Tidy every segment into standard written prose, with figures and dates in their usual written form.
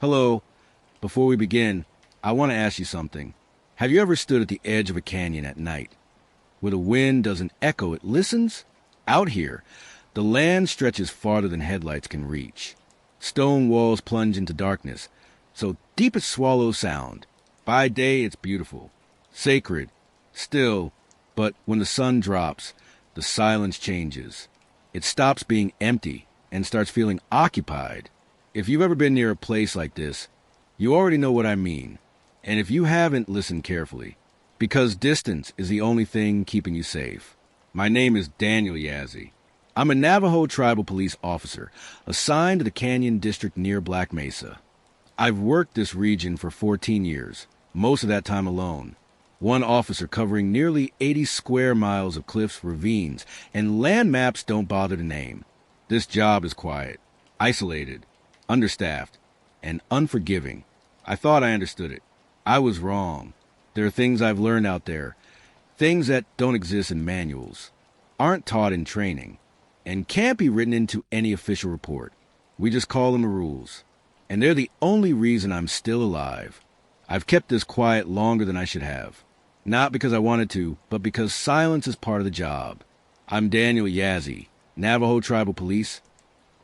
Hello. Before we begin, I want to ask you something. Have you ever stood at the edge of a canyon at night? Where the wind doesn't echo, it listens? Out here, the land stretches farther than headlights can reach. Stone walls plunge into darkness, so deep it swallows sound. By day, it's beautiful, sacred, still, but when the sun drops, the silence changes. It stops being empty and starts feeling occupied. If you've ever been near a place like this, you already know what I mean. And if you haven't, listen carefully, because distance is the only thing keeping you safe. My name is Daniel Yazzie. I'm a Navajo tribal police officer assigned to the Canyon district near Black Mesa. I've worked this region for 14 years, most of that time alone. One officer covering nearly 80 square miles of cliffs, ravines, and land maps don't bother to name. This job is quiet, isolated, understaffed, and unforgiving. I thought I understood it. I was wrong. There are things I've learned out there, things that don't exist in manuals, aren't taught in training, and can't be written into any official report. We just call them the rules. And they're the only reason I'm still alive. I've kept this quiet longer than I should have. Not because I wanted to, but because silence is part of the job. I'm Daniel Yazzie, Navajo Tribal Police.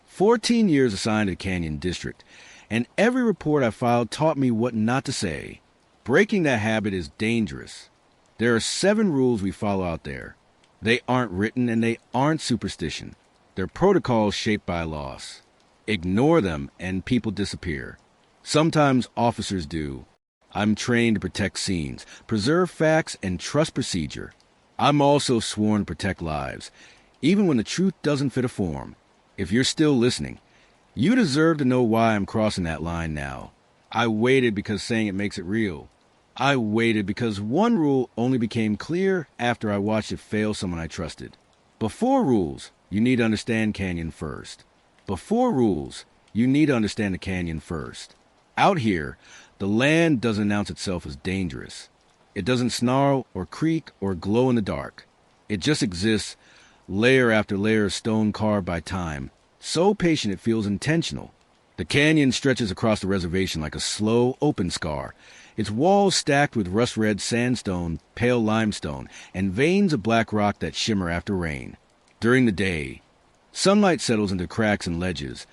14 years assigned to the Canyon District, and every report I filed taught me what not to say. Breaking that habit is dangerous. There are 7 rules we follow out there. They aren't written and they aren't superstition. They're protocols shaped by loss. Ignore them and people disappear. Sometimes officers do. I'm trained to protect scenes, preserve facts, and trust procedure. I'm also sworn to protect lives, even when the truth doesn't fit a form. If you're still listening, you deserve to know why I'm crossing that line now. I waited because saying it makes it real. I waited because one rule only became clear after I watched it fail someone I trusted. Before rules, you need to understand Canyon first. Before rules, you need to understand the canyon first. Out here, the land doesn't announce itself as dangerous. It doesn't snarl or creak or glow in the dark. It just exists, layer after layer of stone carved by time, so patient it feels intentional. The canyon stretches across the reservation like a slow, open scar, its walls stacked with rust-red sandstone, pale limestone, and veins of black rock that shimmer after rain. During the day, sunlight settles into cracks and ledges,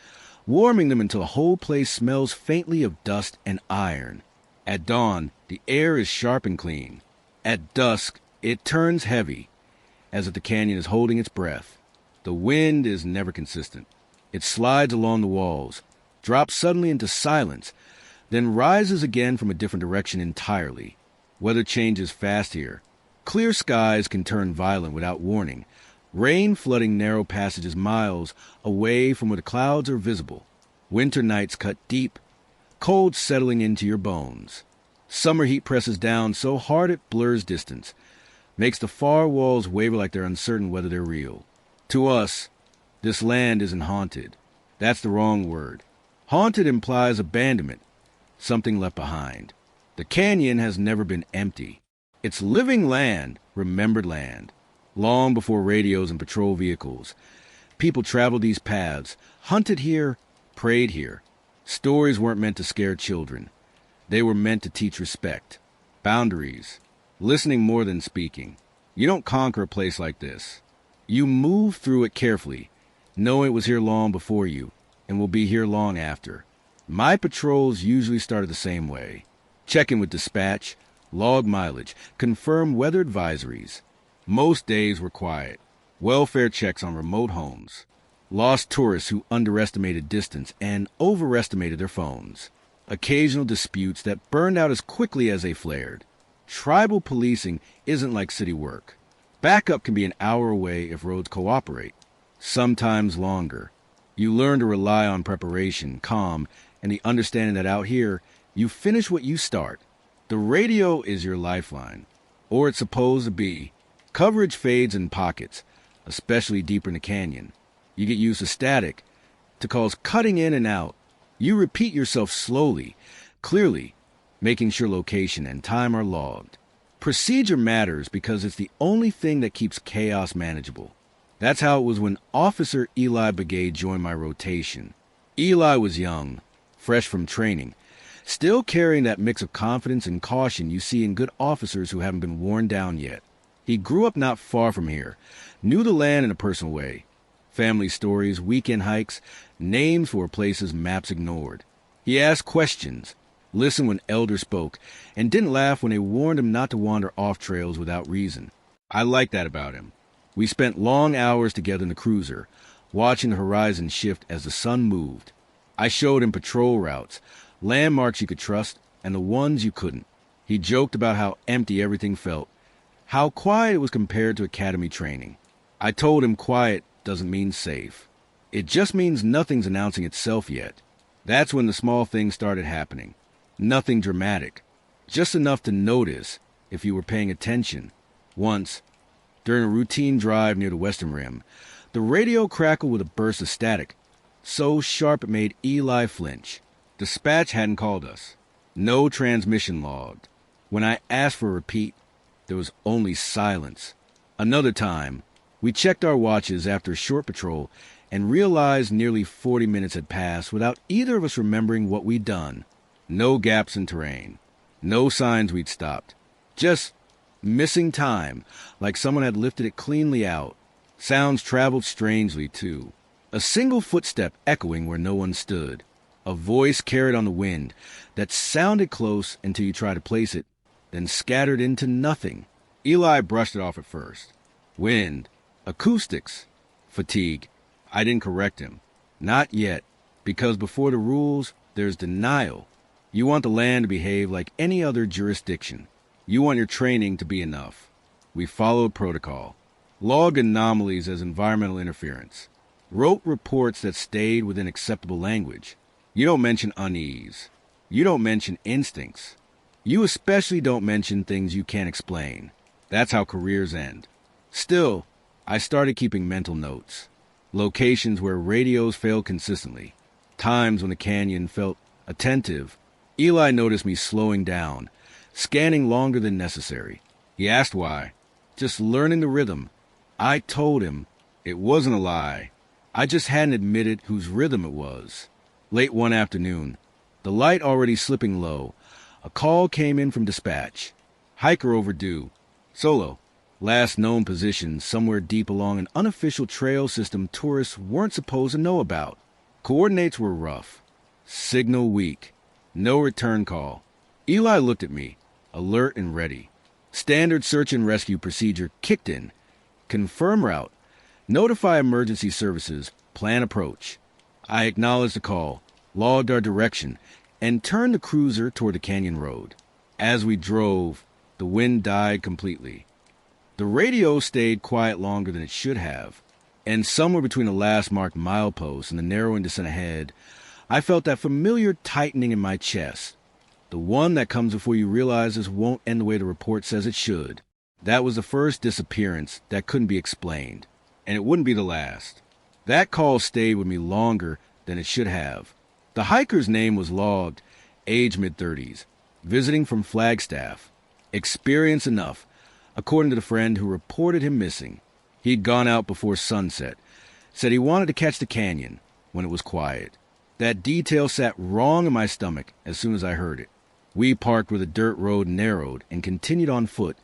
warming them until the whole place smells faintly of dust and iron. At dawn, the air is sharp and clean. At dusk, it turns heavy, as if the canyon is holding its breath. The wind is never consistent. It slides along the walls, drops suddenly into silence, then rises again from a different direction entirely. Weather changes fast here. Clear skies can turn violent without warning, rain flooding narrow passages miles away from where the clouds are visible. Winter nights cut deep, cold settling into your bones. Summer heat presses down so hard it blurs distance, makes the far walls waver like they're uncertain whether they're real. To us, this land isn't haunted. That's the wrong word. Haunted implies abandonment, something left behind. The canyon has never been empty. It's living land, remembered land. Long before radios and patrol vehicles, people traveled these paths, hunted here, prayed here. Stories weren't meant to scare children. They were meant to teach respect, boundaries, listening more than speaking. You don't conquer a place like this. You move through it carefully, knowing it was here long before you and will be here long after. My patrols usually started the same way. Check in with dispatch, log mileage, confirm weather advisories. Most days were quiet. Welfare checks on remote homes. Lost tourists who underestimated distance and overestimated their phones. Occasional disputes that burned out as quickly as they flared. Tribal policing isn't like city work. Backup can be an hour away if roads cooperate. Sometimes longer. You learn to rely on preparation, calm, and the understanding that out here, you finish what you start. The radio is your lifeline, or it's supposed to be. Coverage fades in pockets, especially deeper in the canyon. You get used to static, to calls cutting in and out. You repeat yourself slowly, clearly, making sure location and time are logged. Procedure matters because it's the only thing that keeps chaos manageable. That's how it was when Officer Eli Begay joined my rotation. Eli was young, fresh from training, still carrying that mix of confidence and caution you see in good officers who haven't been worn down yet. He grew up not far from here, knew the land in a personal way. Family stories, weekend hikes, names for places maps ignored. He asked questions, listened when elders spoke, and didn't laugh when they warned him not to wander off trails without reason. I liked that about him. We spent long hours together in the cruiser, watching the horizon shift as the sun moved. I showed him patrol routes, landmarks you could trust, and the ones you couldn't. He joked about how empty everything felt, how quiet it was compared to academy training. I told him quiet doesn't mean safe. It just means nothing's announcing itself yet. That's when the small things started happening. Nothing dramatic, just enough to notice if you were paying attention. Once, during a routine drive near the Western Rim, the radio crackled with a burst of static, so sharp it made Eli flinch. Dispatch hadn't called us. No transmission logged. When I asked for a repeat, there was only silence. Another time, we checked our watches after a short patrol and realized nearly 40 minutes had passed without either of us remembering what we'd done. No gaps in terrain. No signs we'd stopped. Just missing time, like someone had lifted it cleanly out. Sounds traveled strangely, too. A single footstep echoing where no one stood. A voice carried on the wind that sounded close until you tried to place it, then scattered into nothing. Eli brushed it off at first. Wind. Acoustics. Fatigue. I didn't correct him. Not yet, because before the rules, there's denial. You want the land to behave like any other jurisdiction. You want your training to be enough. We followed protocol. Logged anomalies as environmental interference. Wrote reports that stayed within acceptable language. You don't mention unease. You don't mention instincts. You especially don't mention things you can't explain. That's how careers end. Still, I started keeping mental notes. Locations where radios failed consistently. Times when the canyon felt attentive. Eli noticed me slowing down, scanning longer than necessary. He asked why. Just learning the rhythm. I told him it wasn't a lie. I just hadn't admitted whose rhythm it was. Late one afternoon, the light already slipping low, a call came in from dispatch. Hiker overdue. Solo. Last known position somewhere deep along an unofficial trail system tourists weren't supposed to know about. Coordinates were rough. Signal weak. No return call. Eli looked at me, alert and ready. Standard search and rescue procedure kicked in. Confirm route. Notify emergency services. Plan approach. I acknowledged the call, logged our direction, and turned the cruiser toward the canyon road. As we drove, the wind died completely. The radio stayed quiet longer than it should have, and somewhere between the last marked milepost and the narrowing descent ahead, I felt that familiar tightening in my chest. The one that comes before you realize this won't end the way the report says it should. That was the first disappearance that couldn't be explained, and it wouldn't be the last. That call stayed with me longer than it should have. The hiker's name was logged, age mid-30s, visiting from Flagstaff. Experience enough, according to the friend who reported him missing. He'd gone out before sunset, said he wanted to catch the canyon when it was quiet. That detail sat wrong in my stomach as soon as I heard it. We parked where the dirt road narrowed and continued on foot,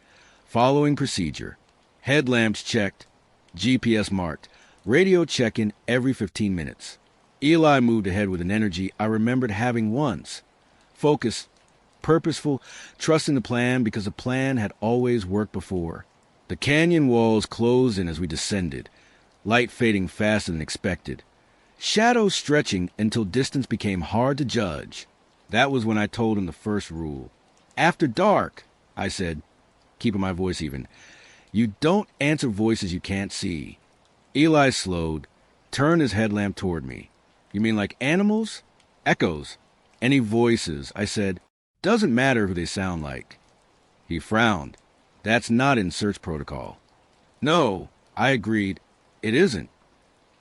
following procedure. Headlamps checked, GPS marked, radio check-in every 15 minutes. Eli moved ahead with an energy I remembered having once. Focused, purposeful, trusting the plan because the plan had always worked before. The canyon walls closed in as we descended, light fading faster than expected. Shadows stretching until distance became hard to judge. That was when I told him the first rule. After dark, I said, keeping my voice even, you don't answer voices you can't see. Eli slowed, turned his headlamp toward me. You mean like animals? Echoes. Any voices, I said. Doesn't matter who they sound like. He frowned. That's not in search protocol. No, I agreed. It isn't.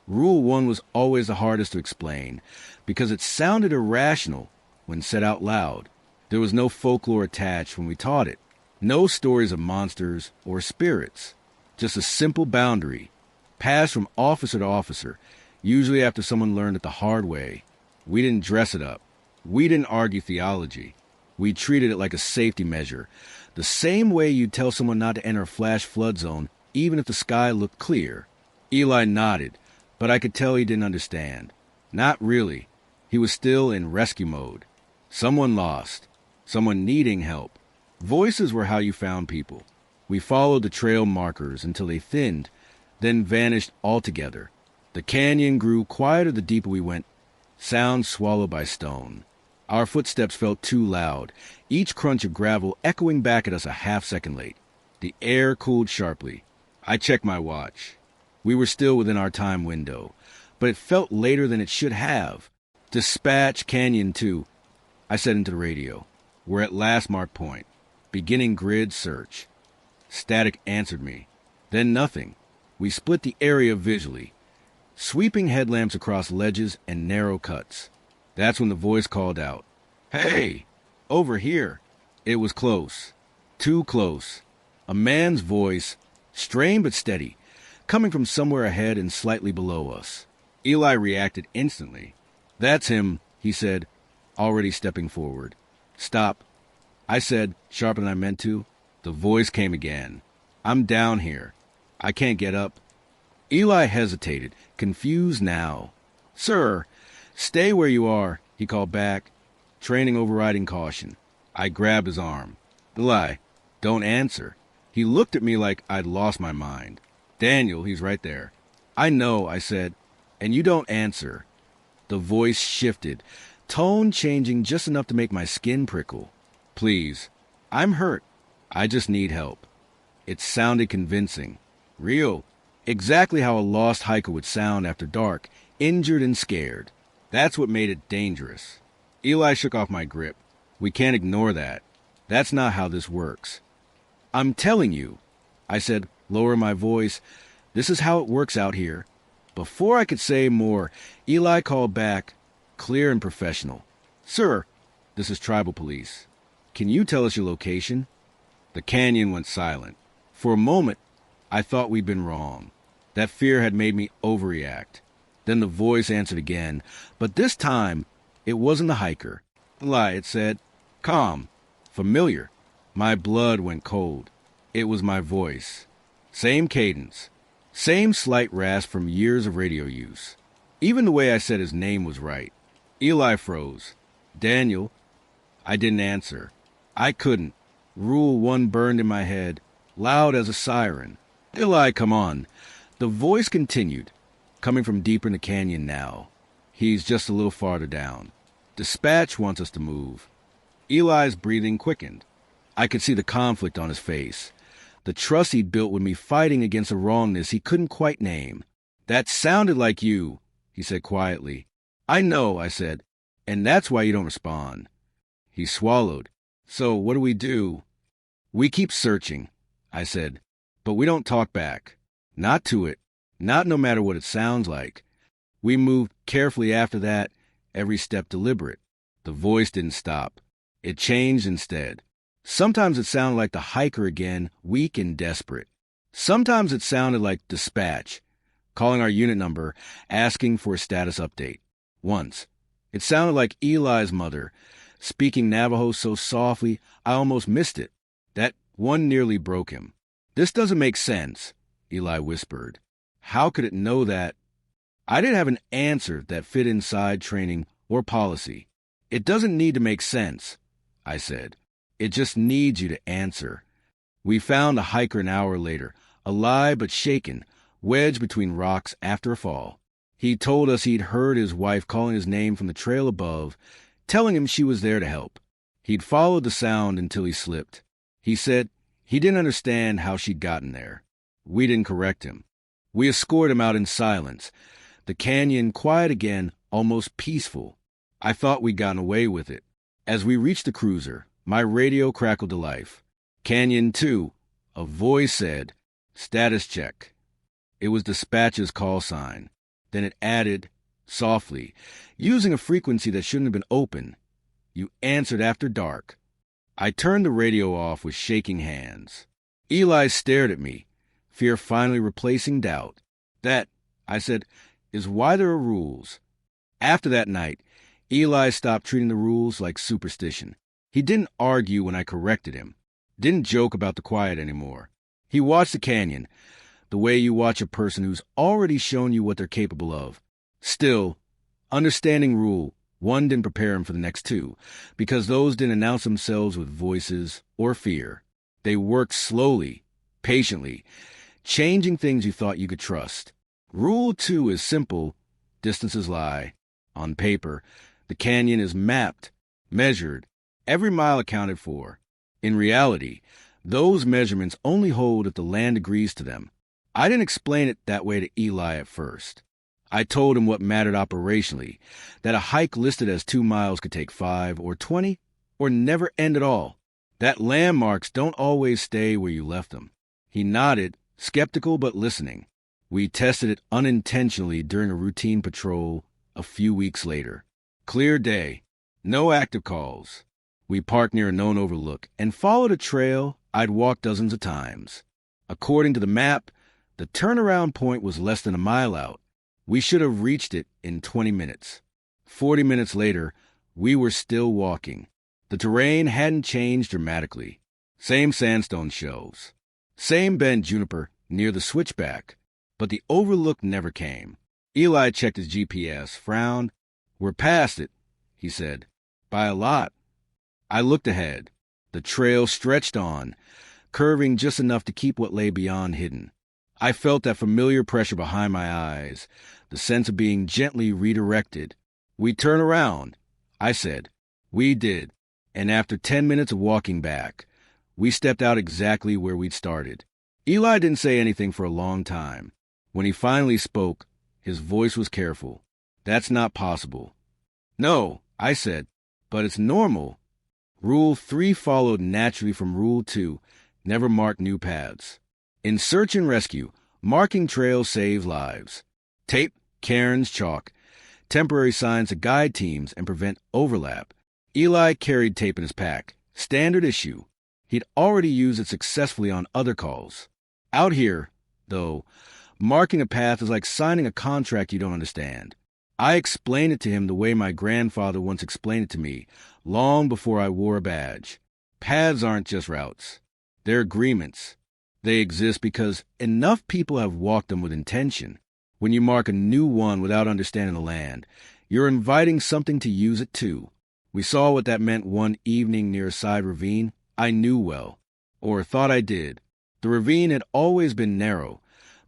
Rule 1 was always the hardest to explain because it sounded irrational when said out loud. There was no folklore attached when we taught it. No stories of monsters or spirits. Just a simple boundary, passed from officer to officer, usually after someone learned it the hard way. We didn't dress it up. We didn't argue theology. We treated it like a safety measure, the same way you'd tell someone not to enter a flash flood zone, even if the sky looked clear. Eli nodded, but I could tell he didn't understand. Not really. He was still in rescue mode. Someone lost. Someone needing help. Voices were how you found people. We followed the trail markers until they thinned, then vanished altogether. The canyon grew quieter the deeper we went, sound swallowed by stone. Our footsteps felt too loud, each crunch of gravel echoing back at us a half-second late. The air cooled sharply. I checked my watch. We were still within our time window, but it felt later than it should have. Dispatch Canyon 2, I said into the radio. We're at last mark point. Beginning grid search. Static answered me. Then nothing. We split the area visually. Sweeping headlamps across ledges and narrow cuts. That's when the voice called out. Hey! Over here! It was close. Too close. A man's voice, strained but steady, coming from somewhere ahead and slightly below us. Eli reacted instantly. That's him, he said, already stepping forward. Stop. I said, sharper than I meant to. The voice came again. I'm down here. I can't get up. Eli hesitated, confused now. Sir, stay where you are, he called back, training overriding caution. I grabbed his arm. Eli, don't answer. He looked at me like I'd lost my mind. Daniel, he's right there. I know, I said, and you don't answer. The voice shifted, tone changing just enough to make my skin prickle. Please, I'm hurt. I just need help. It sounded convincing. Real. Exactly how a lost hiker would sound after dark, injured and scared. That's what made it dangerous. Eli shook off my grip. We can't ignore that. That's not how this works. I'm telling you, I said, lowering my voice, this is how it works out here. Before I could say more, Eli called back, clear and professional. Sir, this is tribal police. Can you tell us your location? The canyon went silent. For a moment, I thought we'd been wrong. That fear had made me overreact. Then the voice answered again, but this time, it wasn't the hiker. Eli, it said, calm, familiar. My blood went cold. It was my voice. Same cadence. Same slight rasp from years of radio use. Even the way I said his name was right. Eli froze. Daniel. I didn't answer. I couldn't. Rule 1 burned in my head, loud as a siren. Eli, come on. The voice continued, coming from deeper in the canyon now. He's just a little farther down. Dispatch wants us to move. Eli's breathing quickened. I could see the conflict on his face. The trust he'd built with me fighting against a wrongness he couldn't quite name. That sounded like you, he said quietly. I know, I said, and that's why you don't respond. He swallowed. So what do we do? We keep searching, I said, but we don't talk back. Not to it. Not no matter what it sounds like. We moved carefully after that, every step deliberate. The voice didn't stop. It changed instead. Sometimes it sounded like the hiker again, weak and desperate. Sometimes it sounded like dispatch, calling our unit number, asking for a status update. Once, it sounded like Eli's mother, speaking Navajo so softly I almost missed it. That one nearly broke him. This doesn't make sense, Eli whispered. How could it know that? I didn't have an answer that fit inside training or policy. It doesn't need to make sense, I said. It just needs you to answer. We found a hiker an hour later, alive but shaken, wedged between rocks after a fall. He told us he'd heard his wife calling his name from the trail above, telling him she was there to help. He'd followed the sound until he slipped. He said he didn't understand how she'd gotten there. We didn't correct him. We escorted him out in silence, the canyon quiet again, almost peaceful. I thought we'd gotten away with it. As we reached the cruiser, my radio crackled to life. Canyon 2, a voice said, status check. It was dispatch's call sign. Then it added, softly, using a frequency that shouldn't have been open. You answered after dark. I turned the radio off with shaking hands. Eli stared at me, fear finally replacing doubt. That, I said, is why there are rules. After that night, Eli stopped treating the rules like superstition. He didn't argue when I corrected him, didn't joke about the quiet anymore. He watched the canyon, the way you watch a person who's already shown you what they're capable of. Still, understanding rule, one didn't prepare him for the next two, because those didn't announce themselves with voices or fear. They worked slowly, patiently, changing things you thought you could trust. Rule 2 is simple: distances lie. On paper, the canyon is mapped, measured, every mile accounted for. In reality, those measurements only hold if the land agrees to them. I didn't explain it that way to Eli at first. I told him what mattered operationally, that a hike listed as 2 miles could take 5 or 20 or never end at all. That landmarks don't always stay where you left them. He nodded, skeptical but listening. We tested it unintentionally during a routine patrol a few weeks later. Clear day, no active calls. We parked near a known overlook and followed a trail I'd walked dozens of times. According to the map, the turnaround point was less than a mile out. We should have reached it in 20 minutes. 40 minutes later, we were still walking. The terrain hadn't changed dramatically. Same sandstone shelves. Same bent juniper near the switchback. But the overlook never came. Eli checked his GPS, frowned. "We're past it," he said. "By a lot." I looked ahead. The trail stretched on, curving just enough to keep what lay beyond hidden. I felt that familiar pressure behind my eyes, the sense of being gently redirected. "We turn around," I said. We did, and after 10 minutes of walking back, we stepped out exactly where we'd started. Eli didn't say anything for a long time. When he finally spoke, his voice was careful. "That's not possible." "No," I said, "but it's normal." Rule 3 followed naturally from Rule 2, never mark new paths. In search and rescue, marking trails saves lives. Tape, cairns, chalk, temporary signs to guide teams and prevent overlap. Eli carried tape in his pack, standard issue. He'd already used it successfully on other calls. Out here, though, marking a path is like signing a contract you don't understand. I explained it to him the way my grandfather once explained it to me, long before I wore a badge. Paths aren't just routes. They're agreements. They exist because enough people have walked them with intention. When you mark a new one without understanding the land, you're inviting something to use it too. We saw what that meant one evening near a side ravine I knew well, or thought I did. The ravine had always been narrow,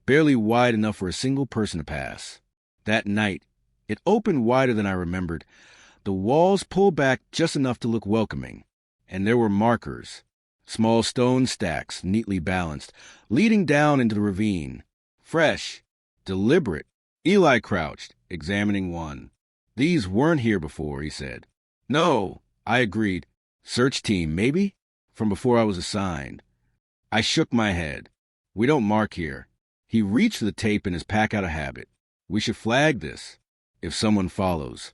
barely wide enough for a single person to pass. That night, it opened wider than I remembered. The walls pulled back just enough to look welcoming, and there were markers. Small stone stacks, neatly balanced, leading down into the ravine. Fresh, deliberate. Eli crouched, examining one. "These weren't here before," he said. "No," I agreed. "Search team, maybe? From before I was assigned." I shook my head. "We don't mark here." He reached for the tape in his pack out of habit. "We should flag this, if someone follows."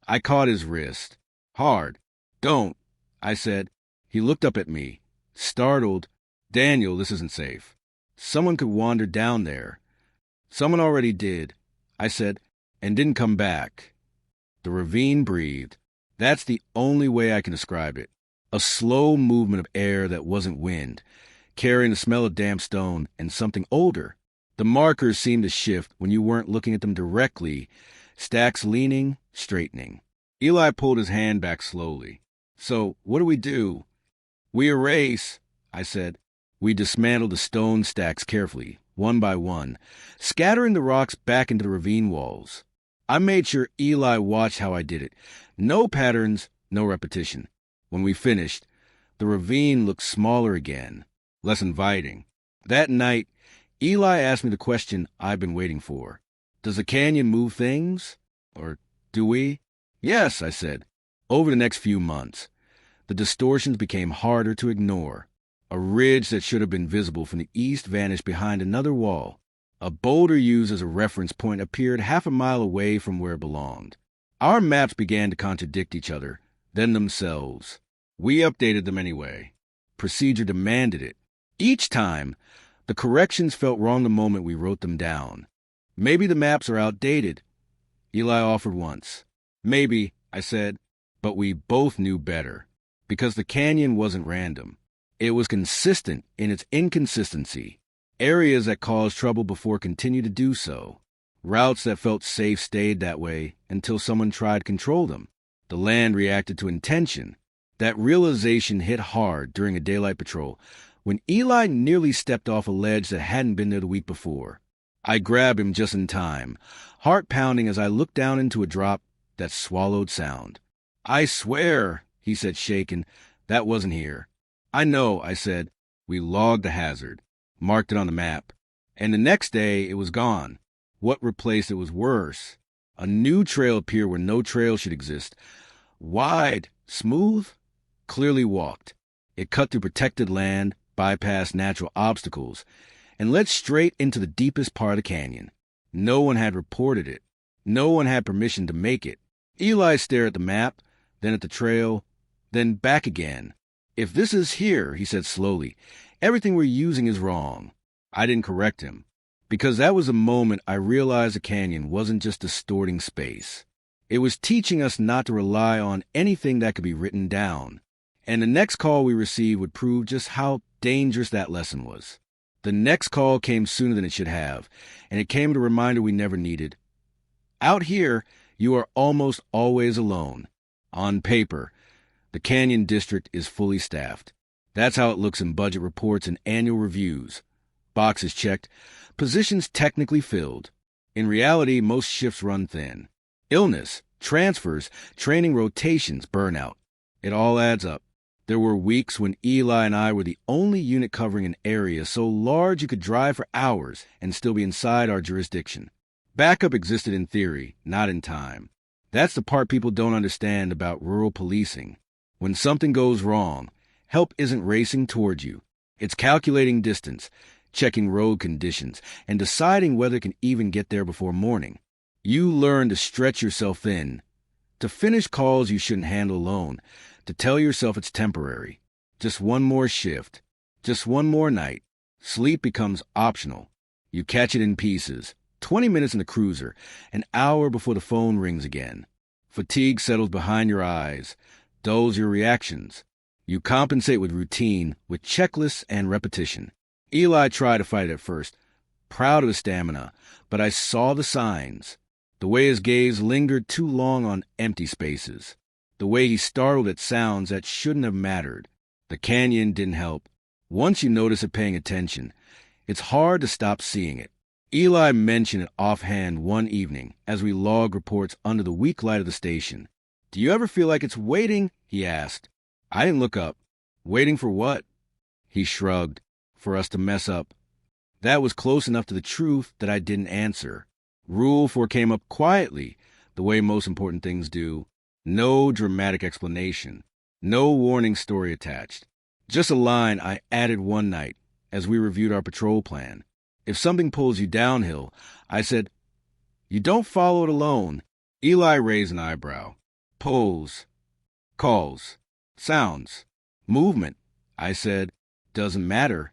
I caught his wrist. Hard. "Don't," I said. He looked up at me, startled. "Daniel, this isn't safe. Someone could wander down there." "Someone already did," I said, "and didn't come back." The ravine breathed. That's the only way I can describe it. A slow movement of air that wasn't wind, carrying the smell of damp stone and something older. The markers seemed to shift when you weren't looking at them directly, stacks leaning, straightening. Eli pulled his hand back slowly. "So, what do we do?" "We erase," I said. We dismantled the stone stacks carefully, one by one, scattering the rocks back into the ravine walls. I made sure Eli watched how I did it. No patterns, no repetition. When we finished, the ravine looked smaller again, less inviting. That night, Eli asked me the question I've been waiting for. "Does the canyon move things? Or do we?" "Yes," I said. Over the next few months, the distortions became harder to ignore. A ridge that should have been visible from the east vanished behind another wall. A boulder used as a reference point appeared half a mile away from where it belonged. Our maps began to contradict each other, then themselves. We updated them anyway. Procedure demanded it. Each time, the corrections felt wrong the moment we wrote them down. "Maybe the maps are outdated," Eli offered once. "Maybe," I said, but we both knew better, because the canyon wasn't random. It was consistent in its inconsistency. Areas that caused trouble before continued to do so. Routes that felt safe stayed that way until someone tried to control them. The land reacted to intention. That realization hit hard during a daylight patrol when Eli nearly stepped off a ledge that hadn't been there the week before. I grabbed him just in time, heart pounding as I looked down into a drop that swallowed sound. "I swear," he said, shaken, "that wasn't here." "I know," I said. We logged the hazard, marked it on the map, and the next day it was gone. What replaced it was worse. A new trail appeared where no trail should exist. Wide, smooth, clearly walked. It cut through protected land, bypassed natural obstacles, and led straight into the deepest part of the canyon. No one had reported it. No one had permission to make it. Eli stared at the map, then at the trail, then back again. "If this is here," he said slowly, "everything we're using is wrong." I didn't correct him, because that was the moment I realized the canyon wasn't just distorting space. It was teaching us not to rely on anything that could be written down. And the next call we received would prove just how dangerous that lesson was. The next call came sooner than it should have, and it came with a reminder we never needed. Out here, you are almost always alone. On paper, the Canyon District is fully staffed. That's how it looks in budget reports and annual reviews. Boxes checked, positions technically filled. In reality, most shifts run thin. Illness, transfers, training rotations, burnout. It all adds up. There were weeks when Eli and I were the only unit covering an area so large you could drive for hours and still be inside our jurisdiction. Backup existed in theory, not in time. That's the part people don't understand about rural policing. When something goes wrong, help isn't racing toward you. It's calculating distance, checking road conditions, and deciding whether it can even get there before morning. You learn to stretch yourself thin, to finish calls you shouldn't handle alone, to tell yourself it's temporary. Just one more shift, just one more night. Sleep becomes optional. You catch it in pieces, 20 minutes in the cruiser, an hour before the phone rings again. Fatigue settles behind your eyes, dulls your reactions. You compensate with routine, with checklists and repetition. Eli tried to fight it at first, proud of his stamina, but I saw the signs. The way his gaze lingered too long on empty spaces. The way he startled at sounds that shouldn't have mattered. The canyon didn't help. Once you notice it paying attention, it's hard to stop seeing it. Eli mentioned it offhand one evening as we logged reports under the weak light of the station. "Do you ever feel like it's waiting?" he asked. I didn't look up. "Waiting for what?" He shrugged. "For us to mess up." That was close enough to the truth that I didn't answer. Rule 4 came up quietly, the way most important things do. No dramatic explanation. No warning story attached. Just a line I added one night as we reviewed our patrol plan. If something pulls you downhill, I said, "You don't follow it alone." Eli raised an eyebrow. "Pulls. Calls. Sounds. Movement." I said, "Doesn't matter."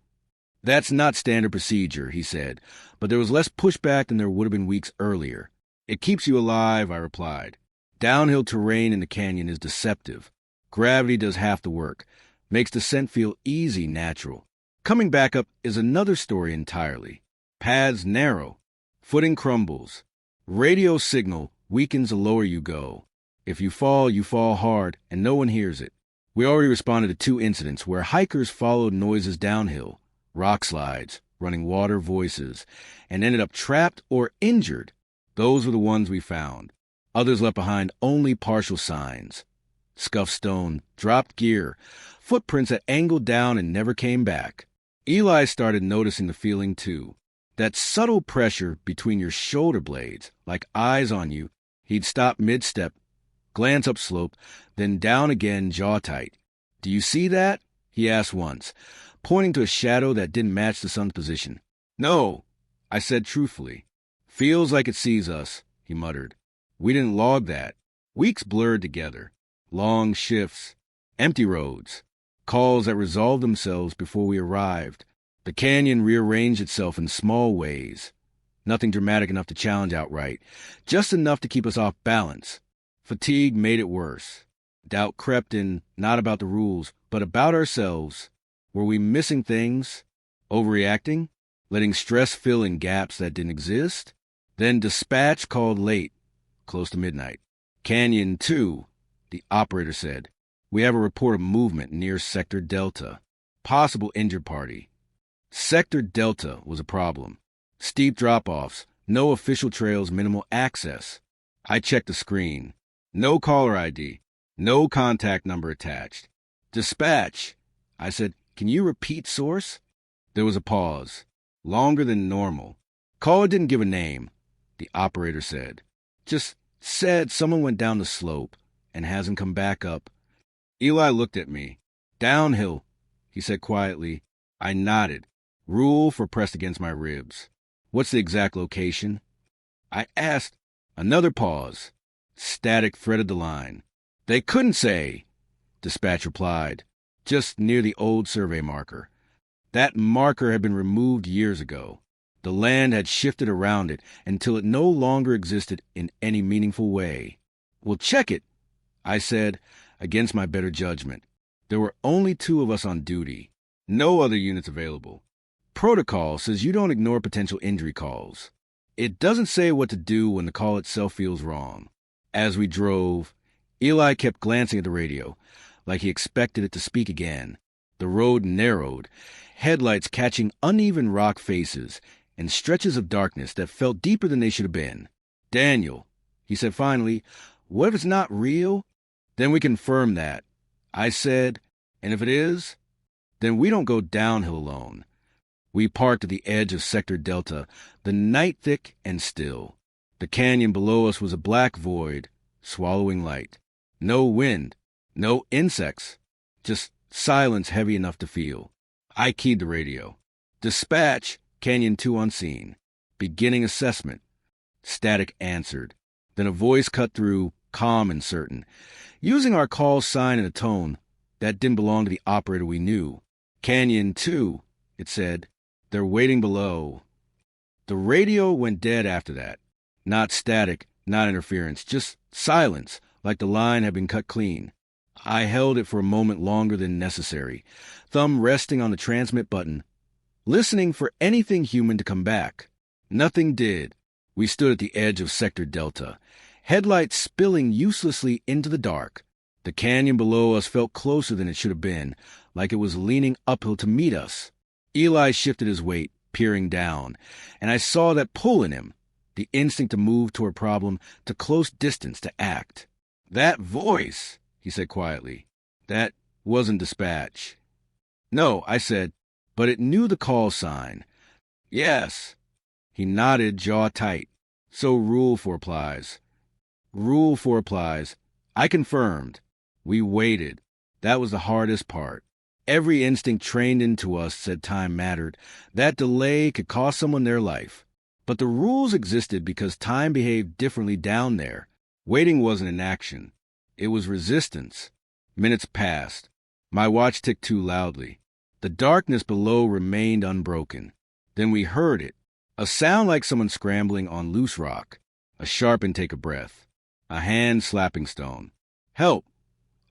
"That's not standard procedure," he said, but there was less pushback than there would have been weeks earlier. "It keeps you alive," I replied. Downhill terrain in the canyon is deceptive. Gravity does half the work, makes descent feel easy, natural. Coming back up is another story entirely. Paths narrow. Footing crumbles. Radio signal weakens the lower you go. If you fall hard, and no one hears it. We already responded to 2 incidents where hikers followed noises downhill, rock slides, running water, voices, and ended up trapped or injured. Those were the ones we found. Others left behind only partial signs. Scuffed stone, dropped gear, footprints that angled down and never came back. Eli started noticing the feeling too. That subtle pressure between your shoulder blades, like eyes on you. He'd stop mid-step, glance upslope, then down again, jaw tight. "Do you see that?" he asked once, pointing to a shadow that didn't match the sun's position. "No," I said truthfully. "Feels like it sees us," he muttered. We didn't log that. Weeks blurred together. Long shifts. Empty roads. Calls that resolved themselves before we arrived. The canyon rearranged itself in small ways. Nothing dramatic enough to challenge outright. Just enough to keep us off balance. Fatigue made it worse. Doubt crept in, not about the rules, but about ourselves. Were we missing things? Overreacting? Letting stress fill in gaps that didn't exist? Then dispatch called late, close to midnight. Canyon 2, the operator said. We have a report of movement near Sector Delta. Possible injured party. Sector Delta was a problem. Steep drop-offs, no official trails, minimal access. I checked the screen. No caller ID. No contact number attached. Dispatch. I said, can you repeat source? There was a pause. Longer than normal. Caller didn't give a name, the operator said. Just said someone went down the slope and hasn't come back up. Eli looked at me. Downhill, he said quietly. I nodded. Rule for pressed against my ribs. What's the exact location? I asked. Another pause. Static threaded the line. They couldn't say, dispatch replied. Just near the old survey marker. That marker had been removed years ago. The land had shifted around it until it no longer existed in any meaningful way. We'll check it, I said, against my better judgment. There were only 2 of us on duty. No other units available. Protocol says you don't ignore potential injury calls. It doesn't say what to do when the call itself feels wrong. As we drove, Eli kept glancing at the radio, like he expected it to speak again. The road narrowed, headlights catching uneven rock faces and stretches of darkness that felt deeper than they should have been. Daniel, he said finally, what if it's not real? Then we confirm that. I said, and if it is, then we don't go downhill alone. We parked at the edge of Sector Delta, the night thick and still. The canyon below us was a black void, swallowing light. No wind, no insects, just silence heavy enough to feel. I keyed the radio. Dispatch, Canyon 2 on scene. Beginning assessment. Static answered. Then a voice cut through, calm and certain, using our call sign and a tone that didn't belong to the operator we knew. Canyon 2, it said. They're waiting below. The radio went dead after that. Not static, not interference, just silence, like the line had been cut clean. I held it for a moment longer than necessary, thumb resting on the transmit button, listening for anything human to come back. Nothing did. We stood at the edge of Sector Delta, headlights spilling uselessly into the dark. The canyon below us felt closer than it should have been, like it was leaning uphill to meet us. Eli shifted his weight, peering down, and I saw that pull in him, the instinct to move toward problem, to close distance, to act. That voice, he said quietly, that wasn't dispatch. No, I said, but it knew the call sign. Yes. He nodded, jaw tight. So Rule 4 applies. Rule 4 applies. I confirmed. We waited. That was the hardest part. Every instinct trained into us said time mattered. That delay could cost someone their life. But the rules existed because time behaved differently down there. Waiting wasn't an action. It was resistance. Minutes passed. My watch ticked too loudly. The darkness below remained unbroken. Then we heard it. A sound like someone scrambling on loose rock. A sharp intake of breath. A hand slapping stone. Help!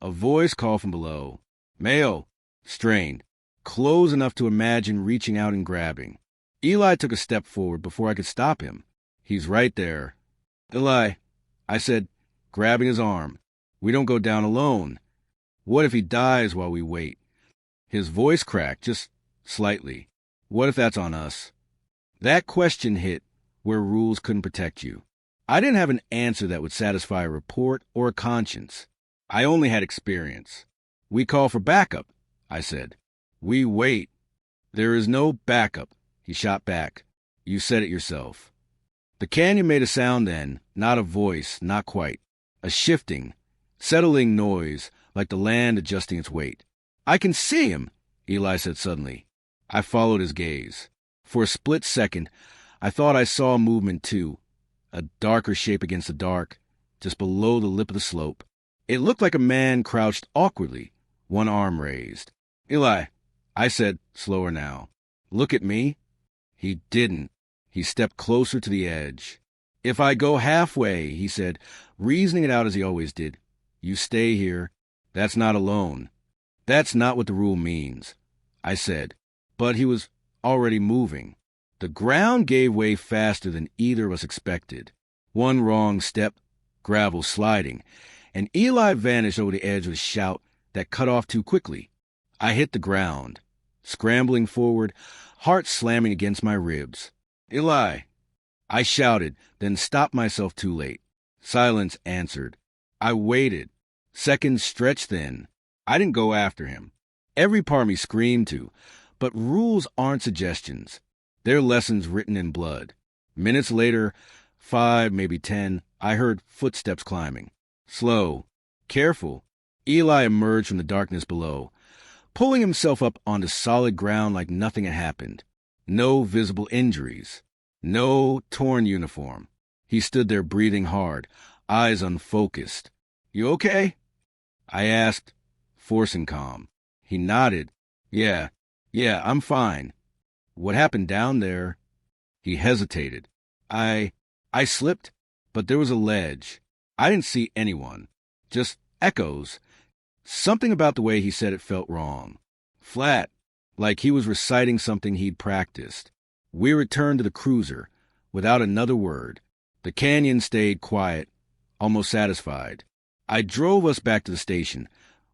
A voice called from below. Mayo! Strained. Close enough to imagine reaching out and grabbing. Eli took a step forward before I could stop him. He's right there. Eli, I said, grabbing his arm. We don't go down alone. What if he dies while we wait? His voice cracked, just slightly. What if that's on us? That question hit where rules couldn't protect you. I didn't have an answer that would satisfy a report or a conscience. I only had experience. We call for backup, I said. We wait. There is no backup, he shot back. You said it yourself. The canyon made a sound then, not a voice, not quite. A shifting, settling noise, like the land adjusting its weight. I can see him, Eli said suddenly. I followed his gaze. For a split second, I thought I saw movement too. A darker shape against the dark, just below the lip of the slope. It looked like a man crouched awkwardly, one arm raised. Eli, I said, slower now. Look at me. He didn't. He stepped closer to the edge. If I go halfway, he said, reasoning it out as he always did, you stay here. That's not alone. That's not what the rule means, I said. But he was already moving. The ground gave way faster than either of us expected. One wrong step, gravel sliding, and Eli vanished over the edge with a shout that cut off too quickly. I hit the ground, scrambling forward, heart slamming against my ribs. Eli! I shouted, then stopped myself too late. Silence answered. I waited. Seconds stretched thin. I didn't go after him. Every part of me screamed to, but rules aren't suggestions. They're lessons written in blood. Minutes later, 5, maybe 10, I heard footsteps climbing. Slow, careful. Eli emerged from the darkness below, pulling himself up onto solid ground like nothing had happened. No visible injuries. No torn uniform. He stood there breathing hard, eyes unfocused. You okay? I asked, forcing calm. He nodded. Yeah, I'm fine. What happened down there? He hesitated. I slipped, but there was a ledge. I didn't see anyone. Just echoes. Something about the way he said it felt wrong. Flat, like he was reciting something he'd practiced. We returned to the cruiser, without another word. The canyon stayed quiet, almost satisfied. I drove us back to the station,